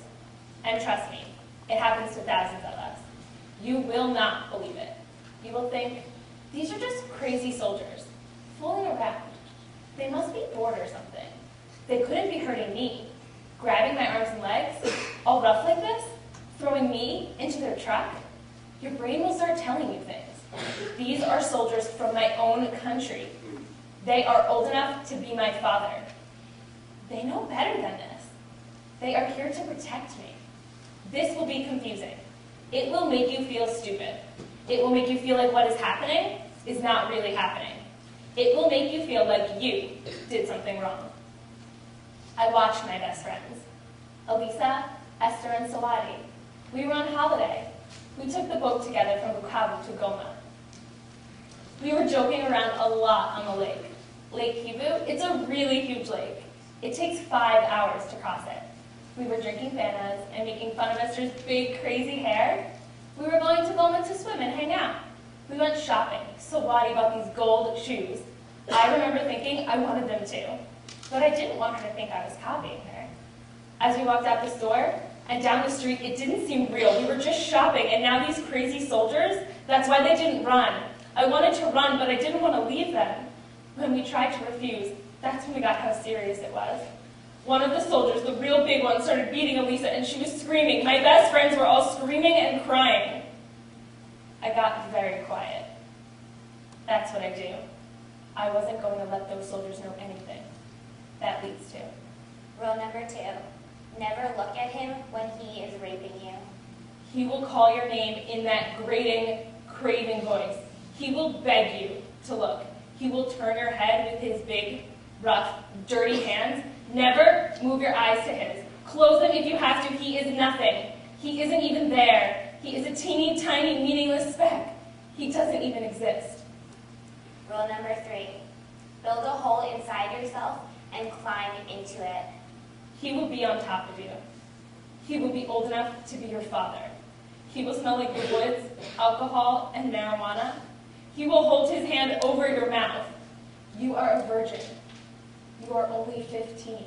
and trust me, it happens to thousands of us, you will not believe it. You will think, these are just crazy soldiers, fooling around. They must be bored or something. They couldn't be hurting me, grabbing my arms and legs, all rough like this, throwing me into their truck. Your brain will start telling you things. These are soldiers from my own country. They are old enough to be my father. They know better than this. They are here to protect me. This will be confusing. It will make you feel stupid. It will make you feel like what is happening is not really happening. It will make you feel like you did something wrong. I watched my best friends, Elisa, Esther, and Sawadi. We were on holiday. We took the boat together from Bukavu to Goma. We were joking around a lot on the lake. Lake Kivu, it's a really huge lake. It takes 5 hours to cross it. We were drinking bananas and making fun of Esther's big, crazy hair. We were going to Vagmon to swim and hang out. We went shopping, so Wadi bought these gold shoes. I remember thinking I wanted them too, but I didn't want her to think I was copying her. As we walked out the store and down the street, it didn't seem real. We were just shopping, and now these crazy soldiers, that's why they didn't run. I wanted to run, but I didn't want to leave them. When we tried to refuse, that's when we got how serious it was. One of the soldiers, the real big one, started beating Elisa, and she was screaming. My best friends were all screaming and crying. I got very quiet. That's what I do. I wasn't going to let those soldiers know anything. That leads to. Rule number 2, never look at him when he is raping you. He will call your name in that grating, craving voice. He will beg you to look. He will turn your head with his big, rough, dirty hands. Never move your eyes to his. Close them if you have to. He is nothing. He isn't even there. He is a teeny, tiny, meaningless speck. He doesn't even exist. Rule number 3, build a hole inside yourself and climb into it. He will be on top of you. He will be old enough to be your father. He will smell like the woods, alcohol, and marijuana. He will hold his hand over your mouth. You are a virgin. You are only 15.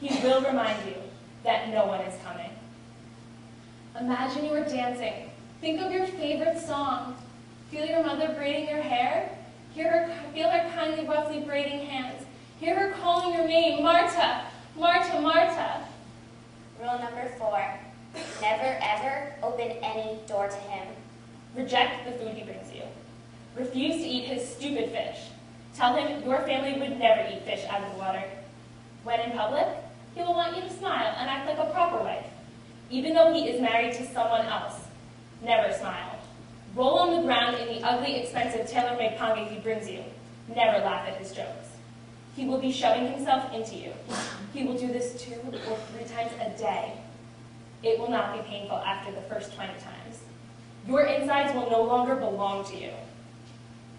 He will remind you that no one is coming. Imagine you are dancing. Think of your favorite song. Feel your mother braiding your hair. Feel her kindly, roughly braiding hands. Hear her calling your name, Marta, Marta, Marta. Rule number 4, never ever open any door to him. Reject the food he brings you. Refuse to eat his stupid fish. Tell him your family would never eat fish out of the water. When in public, he will want you to smile and act like a proper wife. Even though he is married to someone else, never smile. Roll on the ground in the ugly, expensive tailor-made pange he brings you. Never laugh at his jokes. He will be shoving himself into you. He will do this 2 or 3 times a day. It will not be painful after the first 20 times. Your insides will no longer belong to you.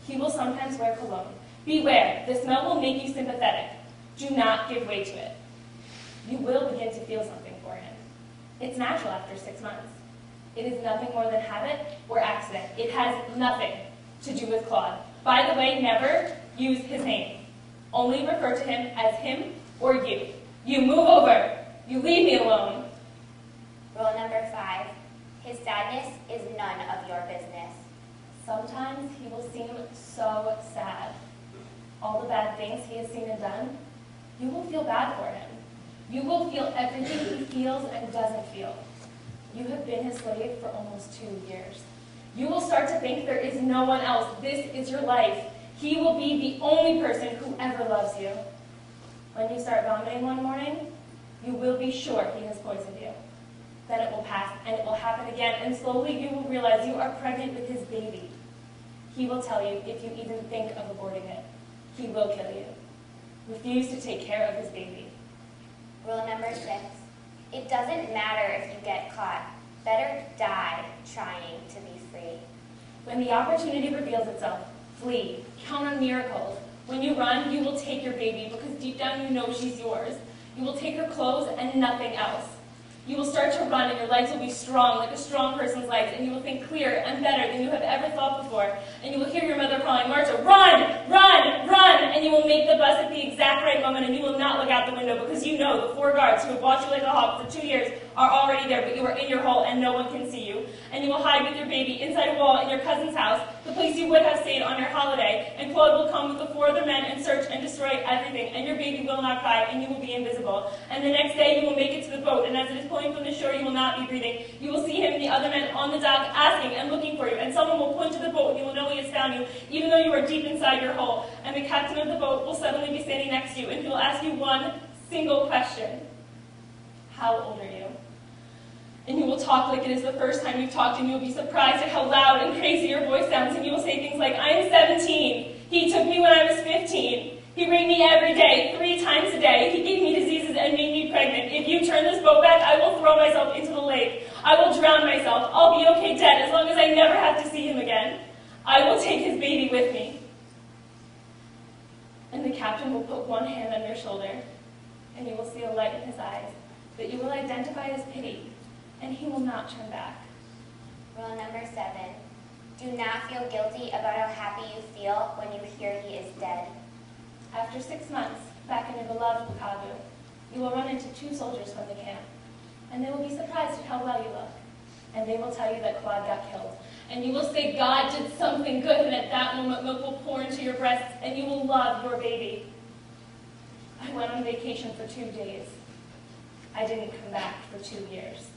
He will sometimes wear cologne. Beware, the smell will make you sympathetic. Do not give way to it. You will begin to feel something for him. It's natural after 6 months. It is nothing more than habit or accident. It has nothing to do with Claude. By the way, never use his name. Only refer to him as him or you. You move over. You leave me alone. Rule number 5, his sadness is none of your business. Sometimes he will seem so sad. All the bad things he has seen and done, you will feel bad for him. You will feel everything he feels and doesn't feel. You have been his slave for almost 2 years. You will start to think there is no one else. This is your life. He will be the only person who ever loves you. When you start vomiting one morning, you will be sure he has poisoned you. Then it will pass, and it will happen again, and slowly you will realize you are pregnant with his baby. He will tell you if you even think of aborting it. He will kill you. Refuse to take care of his baby. Rule number 6, it doesn't matter if you get caught. Better die trying to be free. When the opportunity reveals itself, flee. Count on miracles. When you run, you will take your baby because deep down you know she's yours. You will take her clothes and nothing else. You will start to run and your legs will be strong, like a strong person's legs, and you will think clearer and better than you have ever thought before. And you will hear your mother calling, Marta, run, run, run! And you will make the bus at the exact right moment, and you will not look out the window because you know the 4 guards who have watched you like a hawk for 2 years are already there, but you are in your hole and no one can see you. And you will hide with your baby inside a wall in your cousin's house, the place you would have stayed on your holiday, and Claude will come with the 4 other men and search and destroy everything, and your baby will not cry, and you will be invisible. And the next day you will make it to the boat, and as it is pulling from the shore, you will not be breathing. You will see him and the other men on the dock asking and looking for you, and someone will point to the boat, and you will know he has found you, even though you are deep inside your hole. And the captain of the boat will suddenly be standing next to you, and he will ask you one single question. How old are you? And you will talk like it is the first time you've talked, and you will be surprised at how loud and crazy your voice sounds, and you will say things like, I am 17. He took me when I was 15. He raped me every day, 3 times a day. He gave me diseases and made me pregnant. If you turn this boat back, I will throw myself into the lake. I will drown myself. I'll be okay dead as long as I never have to see him again. I will take his baby with me. And the captain will put one hand on your shoulder, and you will see a light in his eyes that you will identify as pity, and he will not turn back. Rule number 7. Do not feel guilty about how happy you feel when you hear he is dead. After 6 months, back in your beloved Bukavu, you will run into 2 soldiers from the camp, and they will be surprised at how well you look, and they will tell you that Claude got killed. And you will say God did something good, and at that moment milk will pour into your breasts, and you will love your baby. I went on vacation for 2 days. I didn't come back for 2 years.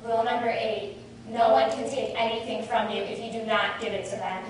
Rule number 8. No one can take anything from you if you do not give it to them.